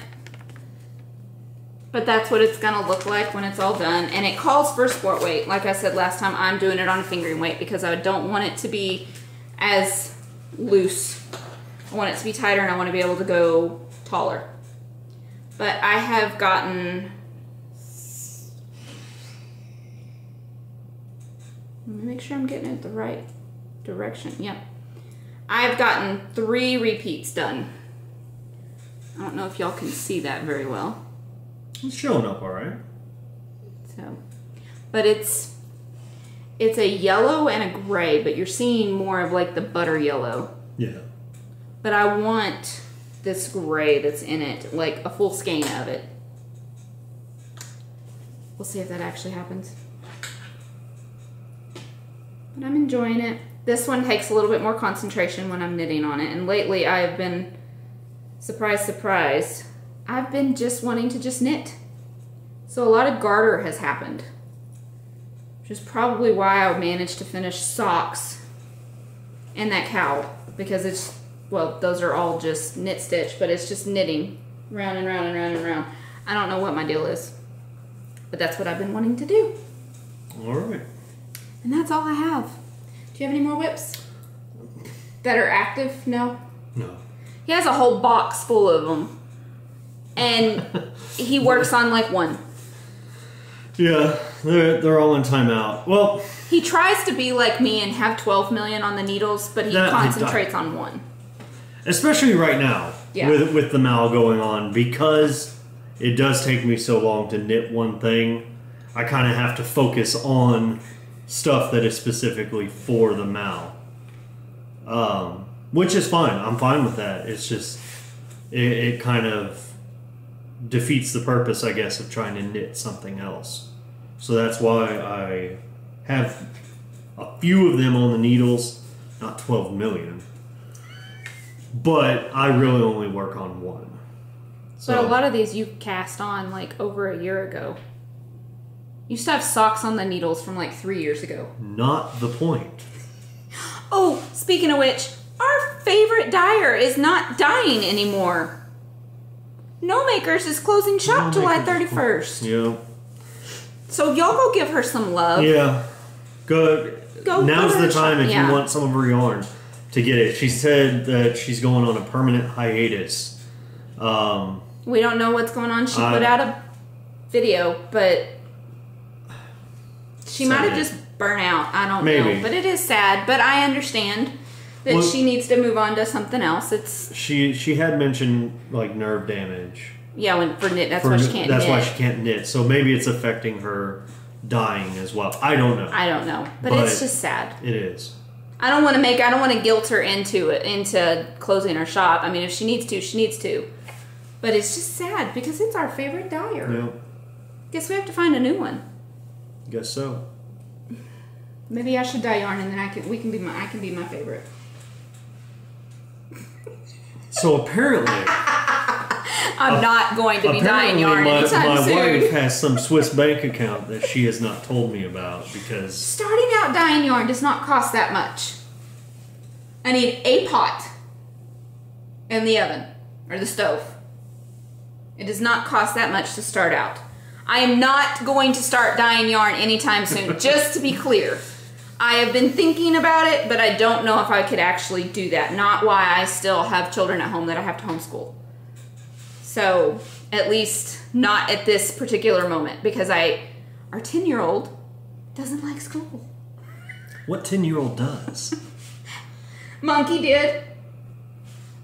But that's what it's gonna look like when it's all done. And it calls for sport weight. Like I said last time, I'm doing it on a fingering weight because I don't want it to be as loose. I want it to be tighter and I want to be able to go taller. But I have gotten... Let me make sure I'm getting it the right direction. Yep. I've gotten 3 repeats done. I don't know if y'all can see that very well. It's showing up all right. So, but it's a yellow and a gray, but you're seeing more of like the butter yellow. Yeah. But I want this gray that's in it, like a full skein of it. We'll see if that actually happens. But I'm enjoying it. This one takes a little bit more concentration when I'm knitting on it. And lately I've been, surprise, surprise, I've been just wanting to just knit. So a lot of garter has happened. Which is probably why I managed to finish socks and that cowl. Because it's, well, those are all just knit stitch, but it's just knitting round and round and round and round. I don't know what my deal is. But that's what I've been wanting to do. All right. And that's all I have. Do you have any more whips that are active? No? No. He has a whole box full of them. And he works on like one. Yeah, they're all in timeout. Well, he tries to be like me and have 12 million on the needles, but he concentrates on one. Especially right now, yeah. with the mal going on, because it does take me so long to knit one thing, I kind of have to focus on stuff that is specifically for the mal. Which is fine. I'm fine with that. It's just, it kind of defeats the purpose, I guess, of trying to knit something else. So that's why I have a few of them on the needles, not 12 million. But I really only work on one. So, but a lot of these you cast on like over a year ago. You used to have socks on the needles from like 3 years ago. Not the point. Oh, speaking of which, our favorite dyer is not dyeing anymore. No Makers is closing shop July 31st. Yeah. So y'all go give her some love. Yeah. Good. Now's the time if you want some of her yarn to get it. She said that she's going on a permanent hiatus. We don't know what's going on. She put out a video, but she might have just burnt out. I don't know. But it is sad. But I understand that she needs to move on to something else. She had mentioned like nerve damage. Yeah, for knit. That's why she can't knit. That's why she can't knit. So maybe it's affecting her dyeing as well. I don't know. I don't know. But it's just sad. It is. I don't want to guilt her into closing her shop. I mean, if she needs to, she needs to. But it's just sad because it's our favorite dyer. Yeah. Guess we have to find a new one. Guess so. Maybe I should dye yarn and then I can be my favorite. So apparently, I'm not going to be dyeing yarn anytime soon. My wife has some Swiss bank account that she has not told me about because starting out dyeing yarn does not cost that much. I need a pot and the oven or the stove. It does not cost that much to start out. I am not going to start dyeing yarn anytime soon, just to be clear. I have been thinking about it, but I don't know if I could actually do that. Not why I still have children at home that I have to homeschool. So, at least not at this particular moment, because our 10-year-old doesn't like school. What 10-year-old does? Monkey did.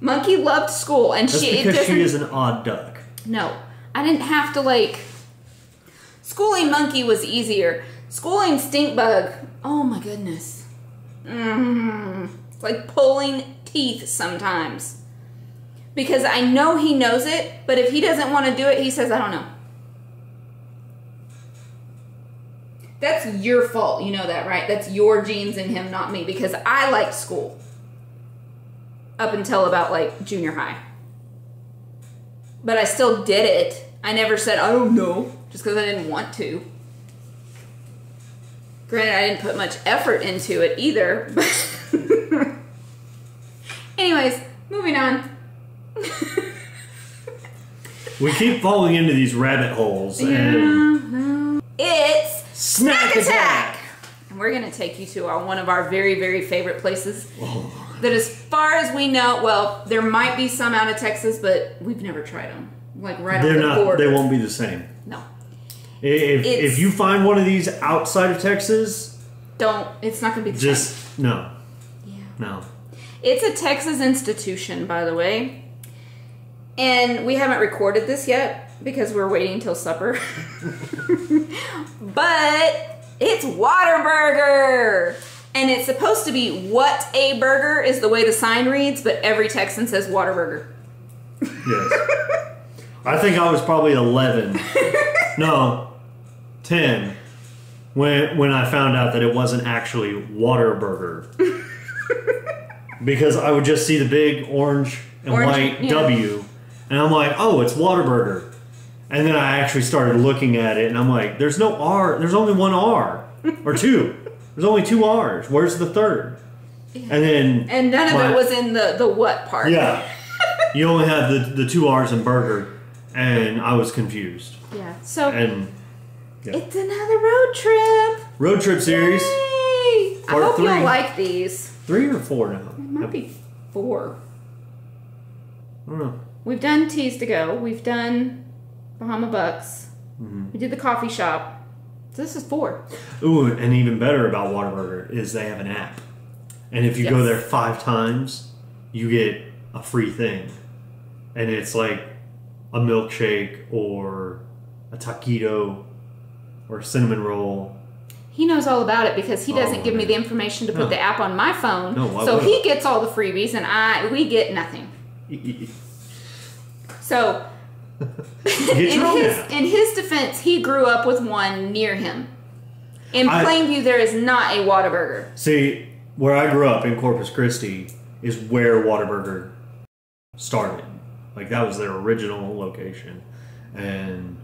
Monkey loved school, and That's because she is an odd duck. No, I didn't have to schooling Monkey was easier. Schooling Stinkbug, oh my goodness. It's like pulling teeth sometimes. Because I know he knows it, but if he doesn't want to do it, he says, I don't know. That's your fault, you know that, right? That's your genes in him, not me, because I liked school. Up until about junior high. But I still did it. I never said, I don't know, just because I didn't want to. Granted, I didn't put much effort into it either. But anyways, moving on. We keep falling into these rabbit holes. And It's Snack Attack! And we're going to take you to one of our very, very favorite places. That as far as we know, well, there might be some out of Texas, but we've never tried them. Like right on the border. They won't be the same. No. If you find one of these outside of Texas... It's not going to be the same. No. Yeah. No. It's a Texas institution, by the way. And we haven't recorded this yet because we're waiting until supper. But it's Whataburger. And it's supposed to be what a burger is the way the sign reads, but every Texan says Whataburger. Yes. I think I was probably 11. No, 10. When I found out that it wasn't actually Whataburger. Because I would just see the big orange and white W. And I'm like, oh, it's Whataburger. And then I actually started looking at it and I'm like, there's no R. There's only one R. Or two. There's only two R's. Where's the third? And none of it was in the what part. Yeah. You only have the two R's in burger. And I was confused. Yeah. So yeah. It's another road trip. Road trip series. Yay! I hope three. you'll like these. 3 or 4 now? It might be 4. I don't know. We've done Teas to Go. We've done Bahama Bucks. We did the coffee shop. So this is 4. Ooh, and even better about Whataburger is they have an app. And if you go there 5 times, you get a free thing. And it's like a milkshake or a taquito or a cinnamon roll. He knows all about it because he doesn't give me the information to put the app on my phone. No, so he gets all the freebies and we get nothing. So in his defense, he grew up with one near him. In Plainview, there is not a Whataburger. See, where I grew up in Corpus Christi is where Whataburger started. Like, that was their original location. And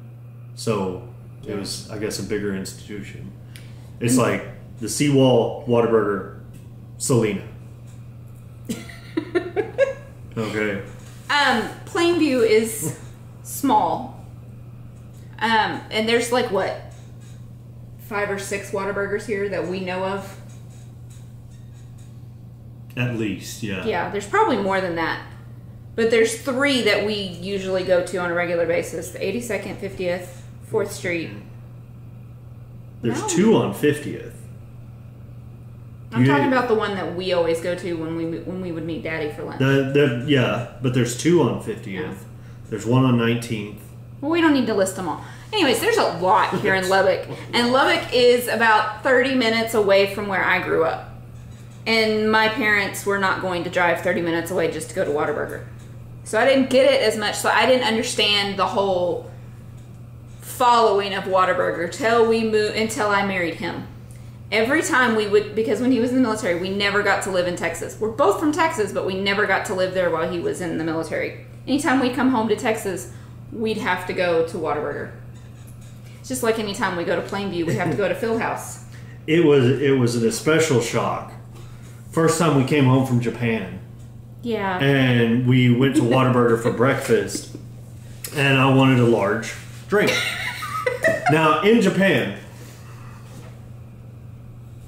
so it was, I guess, a bigger institution. It's like the Seawall, Whataburger, Salina. Okay. Plainview is small. And there's like, what, 5 or 6 Whataburgers here that we know of? At least, yeah. Yeah, there's probably more than that. But there's 3 that we usually go to on a regular basis. The 82nd, 50th, 4th Street. There's 2 on 50th. I'm talking about the one that we always go to when we would meet Daddy for lunch. Yeah, but there's 2 on 50th. Yeah. There's 1 on 19th. Well, we don't need to list them all. Anyways, there's a lot here in Lubbock. And Lubbock is about 30 minutes away from where I grew up. And my parents were not going to drive 30 minutes away just to go to Whataburger. So I didn't get it as much. So I didn't understand the whole following of Whataburger until I married him. Every time we would, because when he was in the military, we never got to live in Texas. We're both from Texas, but we never got to live there while he was in the military. Anytime we come home to Texas, we'd have to go to Whataburger. It's just like anytime we go to Plainview, we have to go to Philhouse. It was an especial shock. First time we came home from Japan. Yeah. And we went to Whataburger for breakfast, and I wanted a large drink. Now, in Japan,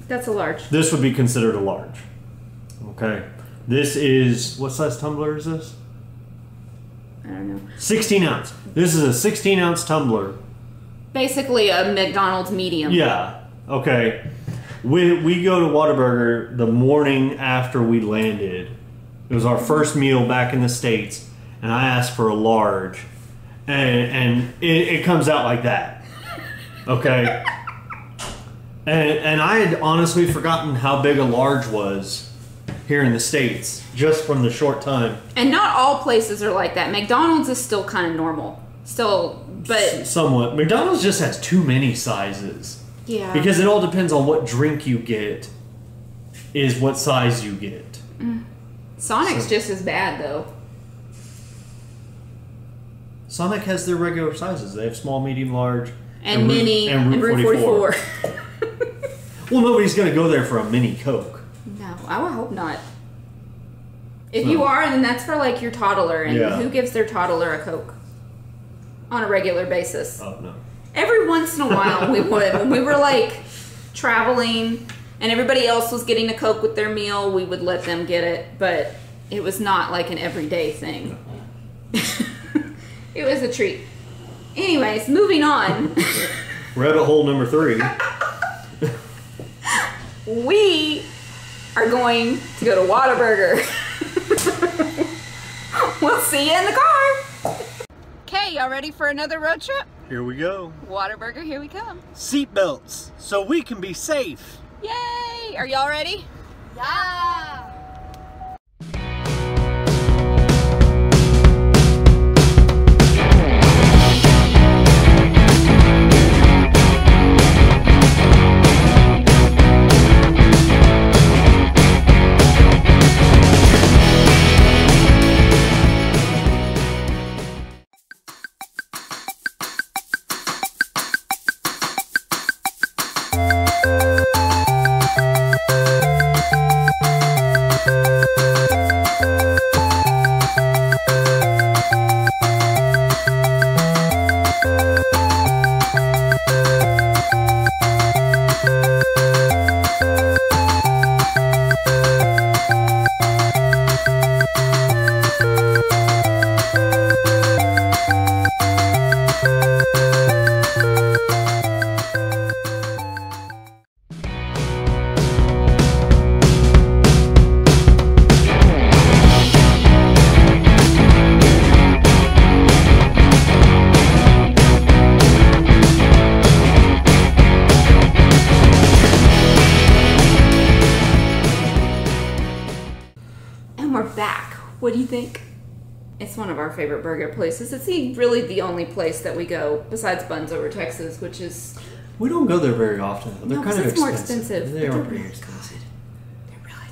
that's a large. This would be considered a large. Okay. This is, what size tumbler is this? I don't know. 16 ounce. This is a 16 ounce tumbler. Basically a McDonald's medium. Yeah. Okay. We go to Whataburger the morning after we landed. It was our first meal back in the States, and I asked for a large, and it comes out like that. Okay. And I had honestly forgotten how big a large was here in the States, just from the short time. And not all places are like that. McDonald's is still kind of normal. Still, but... Somewhat. McDonald's just has too many sizes. Yeah. Because it all depends on what drink you get, is what size you get. Sonic's just as bad, though. Sonic has their regular sizes. They have small, medium, large, and mini, and Route 44. Well, nobody's going to go there for a mini Coke. No, I would hope not. If you are, then that's for like your toddler, and who gives their toddler a Coke? on a regular basis. Oh, no. Every once in a while we would. When we were like traveling and everybody else was getting a Coke with their meal, we would let them get it. But it was not like an everyday thing. No. It was a treat. Anyways, moving on. Rabbit hole number 3. We are going to go to Whataburger. We'll see you in the car. Okay, y'all ready for another road trip? Here we go. Whataburger, here we come. Seatbelts, so we can be safe. Yay! Are y'all ready? Yeah. What do you think? It's one of our favorite burger places. It's really the only place that we go besides Buns Over Texas, which is... We don't go there very often. They're no, kind of it's expensive. more expensive. They are They're pretty really expensive. good.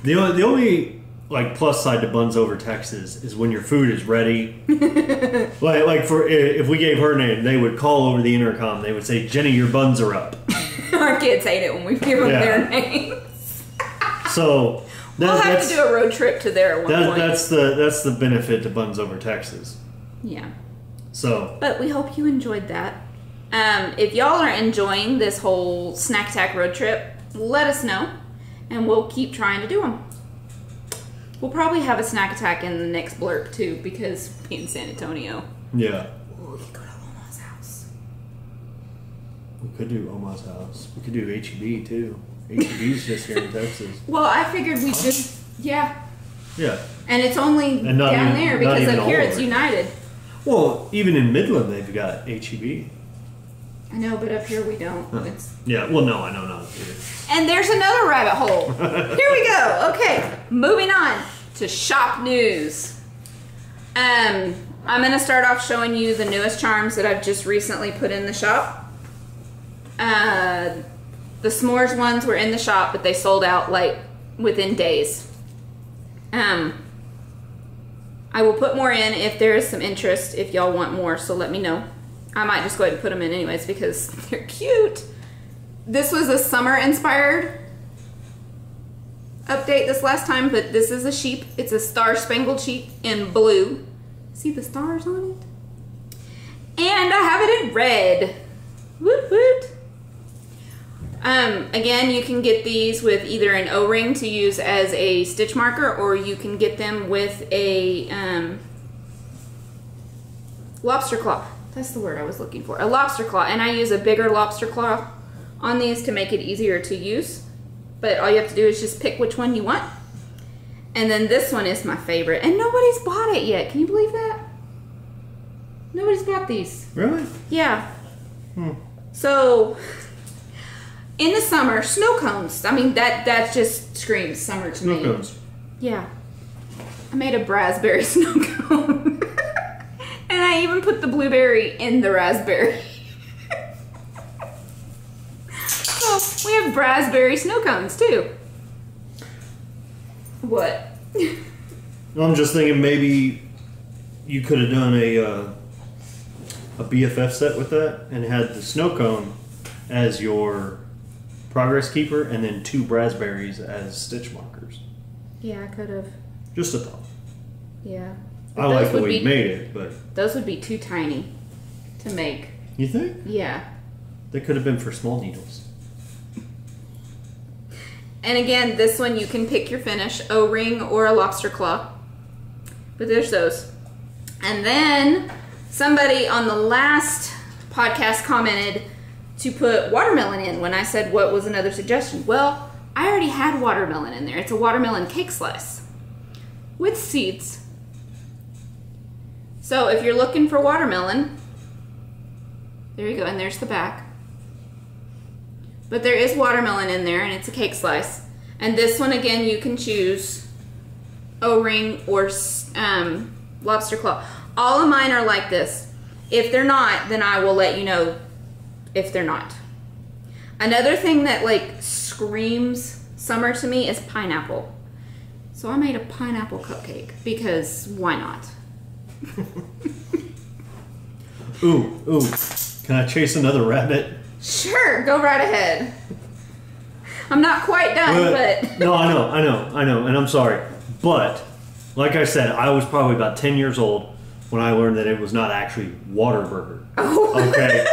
They're really good. The only like plus side to Buns Over Texas is when your food is ready. like for if we gave her name, they would call over the intercom. They would say, "Jennie, your buns are up." Our kids hate it when we give them their names. So we'll have to do a road trip to there at one point. That's the benefit to Buns Over Texas. Yeah. So. But we hope you enjoyed that. If y'all are enjoying this whole snack attack road trip, let us know, and we'll keep trying to do them. We'll probably have a snack attack in the next blurb too, because we in San Antonio. Yeah. Ooh, we could go to Oma's house. We could do Oma's house. We could do HEB too. HEB's just here in Texas. Well, I figured we just, yeah. Yeah. And it's only down there because up here it's United. Well, even in Midland they've got HEB. I know, but up here we don't. Yeah, well, no, I know not. And there's another rabbit hole. Here we go. Okay, moving on to shop news. I'm going to start off showing you the newest charms that I've just recently put in the shop. The s'mores ones were in the shop, but they sold out like within days. I will put more in if there is some interest, if y'all want more, so let me know. I might just go ahead and put them in anyways because they're cute. This was a summer-inspired update this last time, but this is a sheep. It's a star-spangled sheep in blue. See the stars on it? And I have it in red. Woot woot. Again, you can get these with either an O-ring to use as a stitch marker, or you can get them with a lobster claw. That's the word I was looking for. A lobster claw. And I use a bigger lobster claw on these to make it easier to use. But all you have to do is just pick which one you want. And then this one is my favorite. And nobody's bought it yet. Can you believe that? Nobody's bought these. Really? Yeah. So, in the summer, snow cones. I mean, that just screams summer to me. Snow cones. Yeah. I made a raspberry snow cone. And I even put the blueberry in the raspberry. So we have raspberry snow cones too. What? I'm just thinking maybe you could have done a BFF set with that and had the snow cone as your progress keeper and then 2 raspberries as stitch markers. Yeah, I could have. Just a thought. Yeah. I like the way you made it, but... Those would be too tiny. to make. You think? Yeah. That could have been for small needles. And again, this one you can pick your finish, O-ring or a lobster claw. But there's those. And then somebody on the last podcast commented to put watermelon in when I said what was another suggestion. Well, I already had watermelon in there. It's a watermelon cake slice with seeds. So if you're looking for watermelon, there you go, and there's the back. But there is watermelon in there, and it's a cake slice. And this one, again, you can choose O-ring or lobster claw. All of mine are like this. If they're not, then I will let you know if they're not. Another thing that like screams summer to me is pineapple. So I made a pineapple cupcake because why not? Ooh. Can I chase another rabbit? Sure, go right ahead. I'm not quite done, but... No, I know, and I'm sorry. But, like I said, I was probably about 10 years old when I learned that it was not actually Whataburger. Oh. Okay.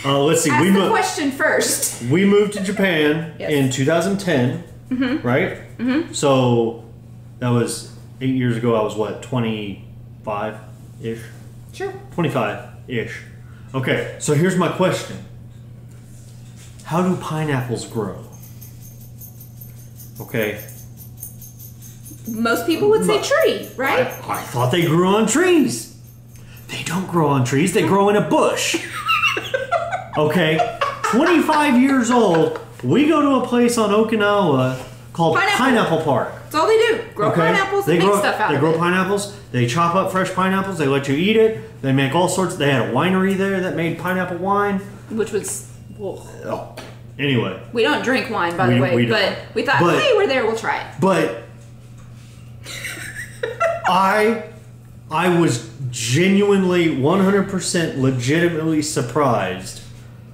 Let's see. Ask the question first. We moved to Japan in 2010, right? Mm-hmm. So, that was 8 years ago. I was, what, 25-ish? Sure. 25-ish. Okay, so here's my question. How do pineapples grow? Okay. Most people would say tree, right? I thought they grew on trees. They don't grow on trees, they grow in a bush. Okay, 25 years old, we go to a place on Okinawa called Pineapple Park. That's all they do. Grow pineapples and make stuff out of it. They grow pineapples. They chop up fresh pineapples. They let you eat it. They make all sorts. They had a winery there that made pineapple wine. Which was... Oh. Anyway. We don't drink wine, by the way. But we thought, hey, we're there. We'll try it. But I was genuinely 100% legitimately surprised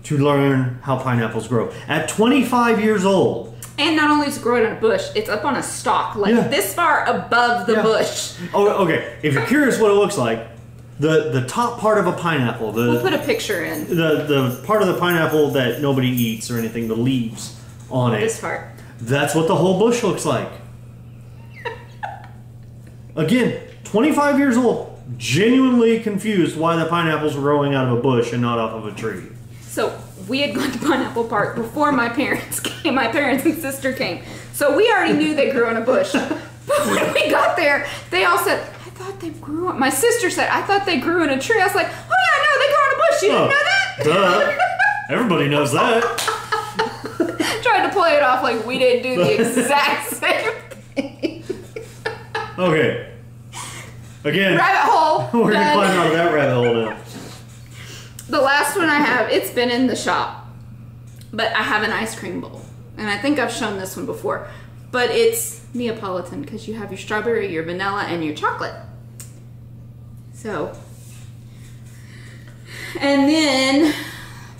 to learn how pineapples grow. At 25 years old... And not only is it growing on a bush, it's up on a stalk, like this far above the bush. Oh, okay. If you're curious what it looks like, the top part of a pineapple, we'll put a picture in. The part of the pineapple that nobody eats or anything, the leaves on it. This part. That's what the whole bush looks like. Again, 25 years old, genuinely confused why the pineapples were growing out of a bush and not off of a tree. So we had gone to Pineapple Park before my parents came. My parents and sister came. So we already knew they grew on a bush. But when we got there, they all said, I thought they grew on... My sister said, I thought they grew in a tree. I was like, oh yeah, no, they grew on a bush. You didn't know that? Duh. Everybody knows that. Tried to play it off like we didn't do the exact same thing. Okay. Again. Rabbit hole. We're going to climb out of that rabbit hole now. The last one I have, it's been in the shop, but I have an ice cream bowl. And I think I've shown this one before, but it's Neapolitan because you have your strawberry, your vanilla, and your chocolate. So, and then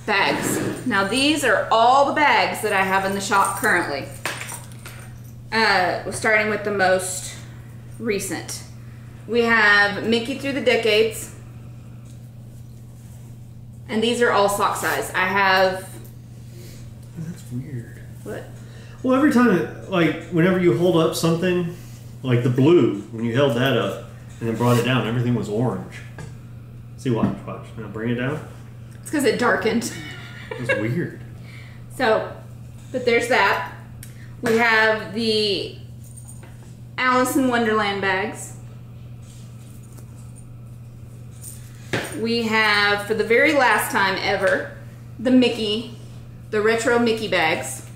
bags. Now these are all the bags that I have in the shop currently. We're starting with the most recent. We have Mickey Through the Decades. And these are all sock size. I have... That's weird. What? Well, every time, like, whenever you hold up something, like the blue, when you held that up and then brought it down, everything was orange. See, watch. Now bring it down. It's because it darkened. That's weird. So, but there's that. We have the Alice in Wonderland bags. We have, for the very last time ever, the retro Mickey bags.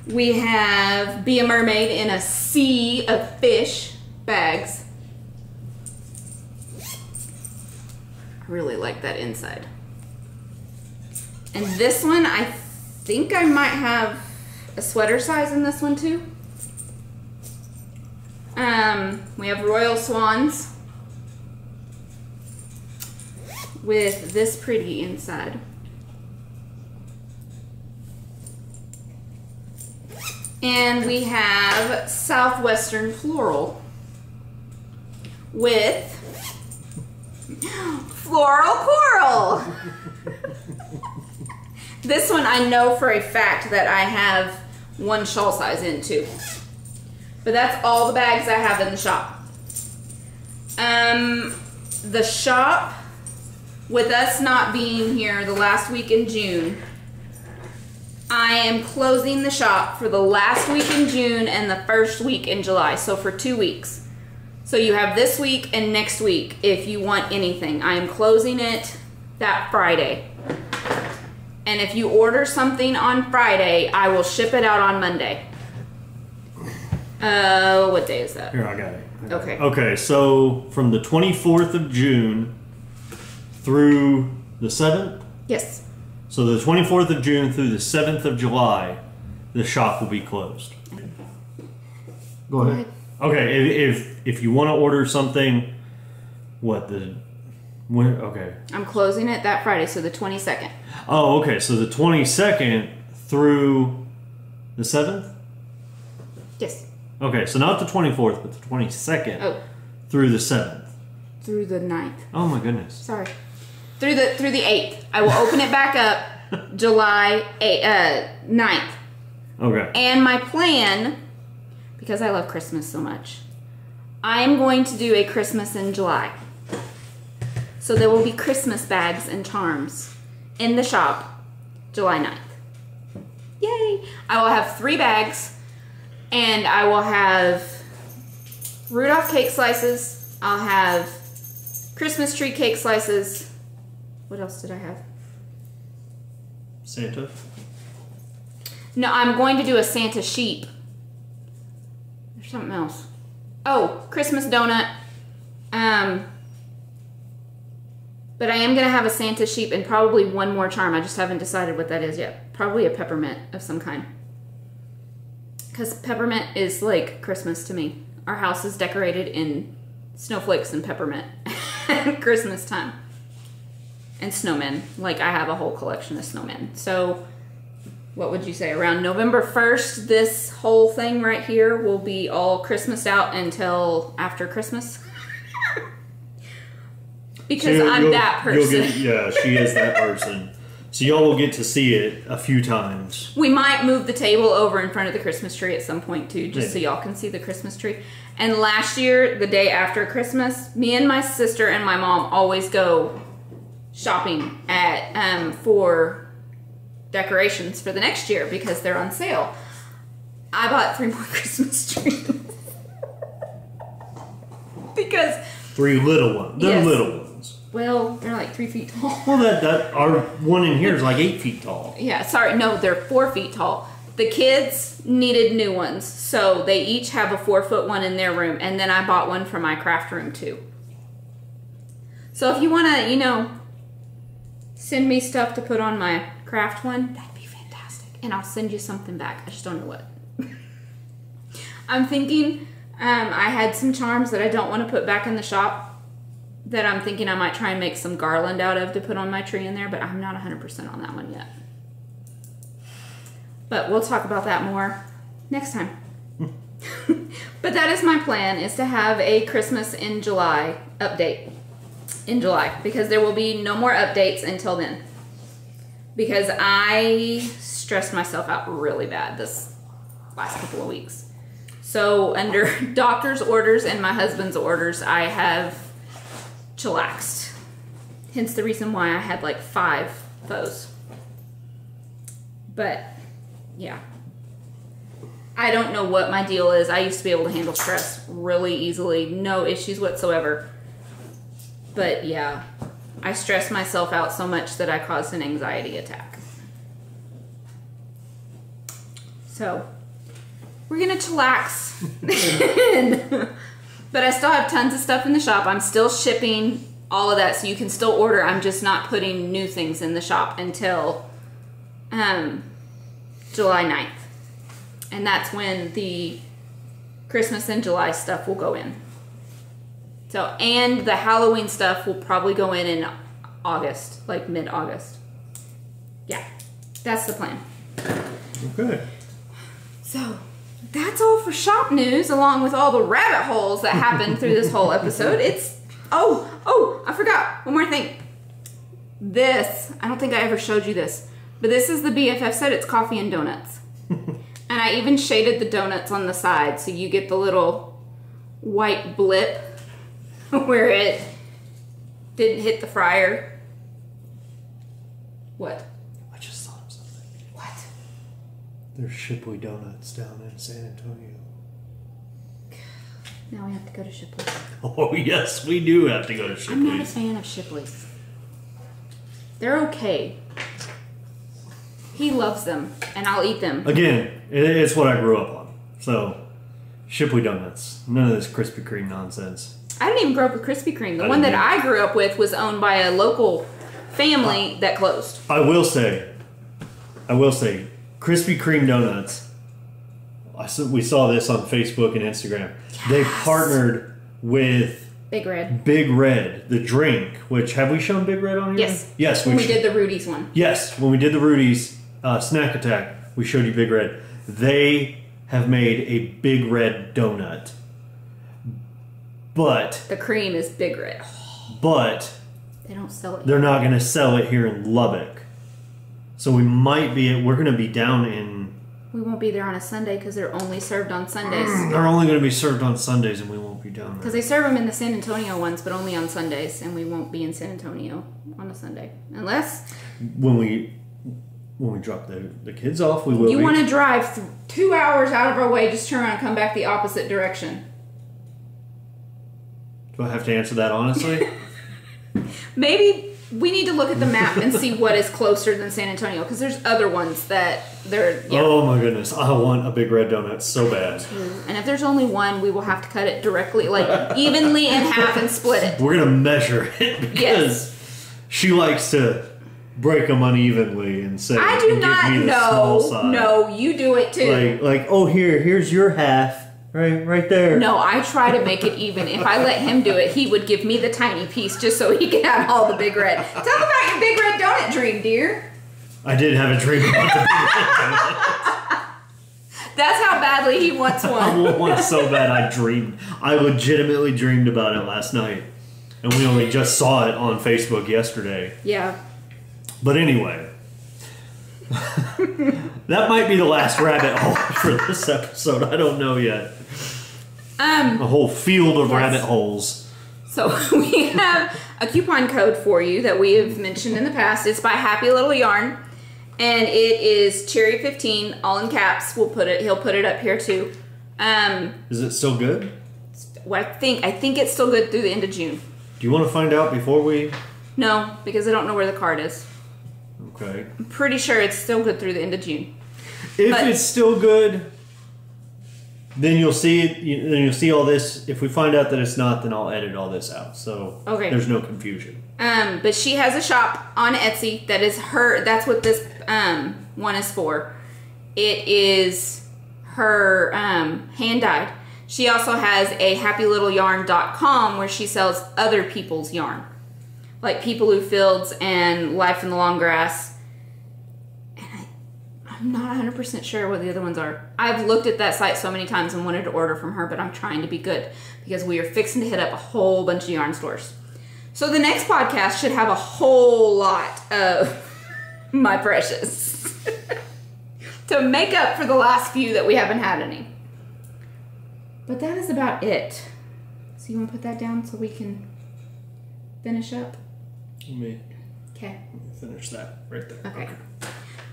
We have Be a Mermaid in a Sea of Fish bags. I really like that inside. And this one, I think I might have a sweater size in this one too. We have Royal Swans with this pretty inside. And we have Southwestern Floral with Floral coral. This one I know for a fact that I have one shawl size in too. But that's all the bags I have in the shop. The shop, with us not being here the last week in June, I am closing the shop for the last week in June and the first week in July. So for 2 weeks. So you have this week and next week if you want anything. I am closing it that Friday. And if you order something on Friday, I will ship it out on Monday. What day is that? Here, I got it. Okay. Okay, so from the 24th of June through the 7th? Yes. So the 24th of June through the 7th of July, the shop will be closed. Go ahead. Okay, if you want to order something, okay. I'm closing it that Friday, so the 22nd. Oh, okay, so the 22nd through the 7th? Yes. Okay, so not the 24th, but the 22nd through the 7th. Through the 9th. Oh my goodness. Sorry. Through the 8th. I will open it back up July 9th. Okay. And my plan, because I love Christmas so much, I am going to do a Christmas in July. So there will be Christmas bags and charms in the shop July 9th. Yay! I will have 3 bags, and I will have Rudolph cake slices. I'll have Christmas tree cake slices. What else did I have? Santa? No, I'm going to do a Santa sheep. There's something else. Oh, Christmas donut. But I am going to have a Santa sheep and probably one more charm. I just haven't decided what that is yet. Probably a peppermint of some kind. Because peppermint is like Christmas to me. Our house is decorated in snowflakes and peppermint at Christmas time. And snowmen. Like, I have a whole collection of snowmen. So, what would you say? Around November 1st, this whole thing right here will be all Christmased out until after Christmas. Because so I'm that person. Yeah, she is that person. So y'all will get to see it a few times. We might move the table over in front of the Christmas tree at some point too, just so y'all can see the Christmas tree. And last year, the day after Christmas, me and my sister and my mom always go shopping at for decorations for the next year because they're on sale. I bought 3 more Christmas trees. Because 3 little ones. They're little ones. Well, they're like 3 feet tall. Well, that our one in here is like 8 feet tall. Yeah, sorry, no, they're 4 feet tall. The kids needed new ones, so they each have a 4-foot one in their room, and then I bought one for my craft room too. So if you want to, send me stuff to put on my craft one, that'd be fantastic. And I'll send you something back. I just don't know what. I'm thinking I had some charms that I don't want to put back in the shop that I'm thinking I might try and make some garland out of to put on my tree in there, but I'm not 100% on that one yet. But we'll talk about that more next time. But that is my plan, is to have a Christmas in July update. In July, because there will be no more updates until then. Because I stressed myself out really bad this last couple of weeks. So under doctor's orders and my husband's orders, I have chillaxed. Hence the reason why I had like 5 foes. But yeah, I don't know what my deal is. I used to be able to handle stress really easily, no issues whatsoever. But yeah, I stressed myself out so much that I caused an anxiety attack. So we're gonna chillax. But I still have tons of stuff in the shop. I'm still shipping all of that, so you can still order. I'm just not putting new things in the shop until July 9th. And that's when the Christmas and July stuff will go in. So, and the Halloween stuff will probably go in August, like mid-August. Yeah, that's the plan. Okay. So, that's all for shop news, along with all the rabbit holes that happened through this whole episode. Oh, Oh, I forgot. One more thing. This, I don't think I ever showed you this, but this is the BFF set. It's coffee and donuts. And I even shaded the donuts on the side so you get the little white blip where it didn't hit the fryer. What? I just thought of something. What? There's Shipley Donuts down in San Antonio. Now we have to go to Shipley's. Oh, yes, we do have to go to Shipley's. I'm not a fan of Shipley's. They're okay. He loves them, and I'll eat them. Again, it's what I grew up on. So, Shipley Donuts. None of this Krispy Kreme nonsense. I didn't even grow up with Krispy Kreme. The one that I grew up with was owned by a local family that closed. I will say, Krispy Kreme donuts. We saw this on Facebook and Instagram. Yes. They partnered with Big Red. Big Red, the drink. Which have we shown Big Red on here? Yes. Yes. When we did the Rudy's one. Yes, when we did the Rudy's Snack Attack, we showed you Big Red. They have made a Big Red donut, but the cream is Big Red. But they don't sell it. They're not going to sell it here in Lubbock. So we're going to be down in... We won't be there on a Sunday because they're only served on Sundays. They're only going to be served on Sundays and we won't be down there. Because they serve them in the San Antonio ones, but only on Sundays, and we won't be in San Antonio on a Sunday. Unless... When we drop the kids off, we will You want to drive 2 hours out of our way, just turn around and come back the opposite direction. Do I have to answer that honestly? Maybe we need to look at the map and see what is closer than San Antonio, because there's other ones that they're... Yeah. Oh my goodness, I want a Big Red donut so bad. And if there's only one, we will have to cut it directly, like evenly in half and split it. We're going to measure it because she likes to break them unevenly and say, I do not know. No, you do it too. Like, oh, here's your half. Right there. No, I try to make it even. If I let him do it, he would give me the tiny piece just so he can have all the Big Red. Talk about your Big Red donut dream, dear. I did have a dream about the Big Red donut. That's how badly he wants one. I want so bad I legitimately dreamed about it last night. And we only just saw it on Facebook yesterday. Yeah. But anyway. That might be the last rabbit hole for this episode. I don't know yet. A whole field of rabbit holes. So we have a coupon code for you that we have mentioned in the past. It's by Happy Little Yarn, and it is Cherry15, all in caps. He'll put it up here too. Is it still good? What I think it's still good through the end of June. Do you want to find out before we? No, because I don't know where the card is. Okay. I'm pretty sure it's still good through the end of June. If it's still good, then you'll see it. Then you'll see all this. If we find out that it's not, then I'll edit all this out. So there's no confusion. But she has a shop on Etsy that is her. That's what this one is for. It is her hand dyed. She also has a happylittleyarn.com where she sells other people's yarn, like People Who Fields and Life in the Long Grass. I'm not 100% sure what the other ones are. I've looked at that site so many times and wanted to order from her, but I'm trying to be good because we are fixing to hit up a whole bunch of yarn stores. So the next podcast should have a whole lot of my precious to make up for the last few that we haven't had any. But that is about it. So you want to put that down so we can finish up? Let me finish that right there. Okay.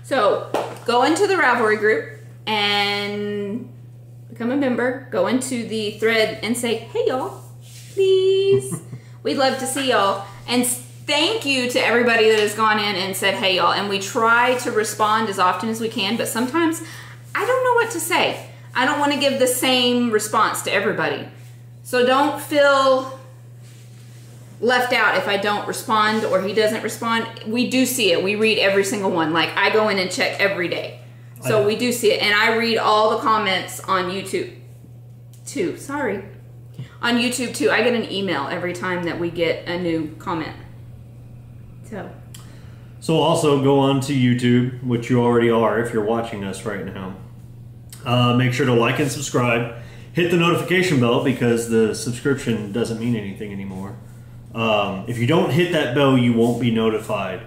So, go into the Ravelry group and become a member. Go into the thread and say, hey y'all, please. We'd love to see y'all. And thank you to everybody that has gone in and said, hey y'all. And we try to respond as often as we can, but sometimes I don't know what to say. I don't want to give the same response to everybody. So don't feel left out if I don't respond or he doesn't respond. We do see it. We read every single one. Like, I go in and check every day. So we do see it. And I read all the comments on YouTube too. Sorry. On YouTube too. I get an email every time that we get a new comment. So also go on to YouTube, which you already are if you're watching us right now. Make sure to like and subscribe. Hit the notification bell because the subscription doesn't mean anything anymore. If you don't hit that bell, you won't be notified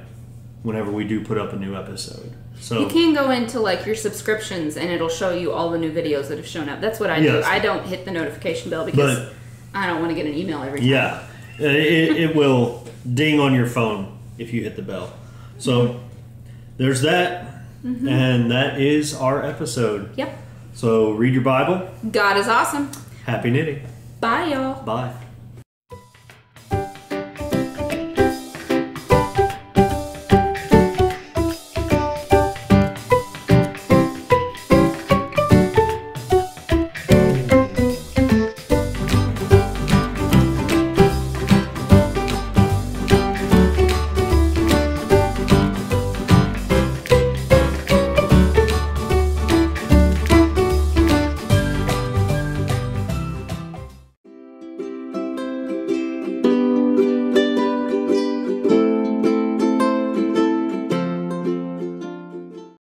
whenever we do put up a new episode. So you can go into like your subscriptions and it'll show you all the new videos that have shown up. That's what I do. I don't hit the notification bell because I don't want to get an email every time. Yeah, it will ding on your phone if you hit the bell. So there's that, and that is our episode. Yep. So read your Bible. God is awesome. Happy knitting. Bye, y'all. Bye.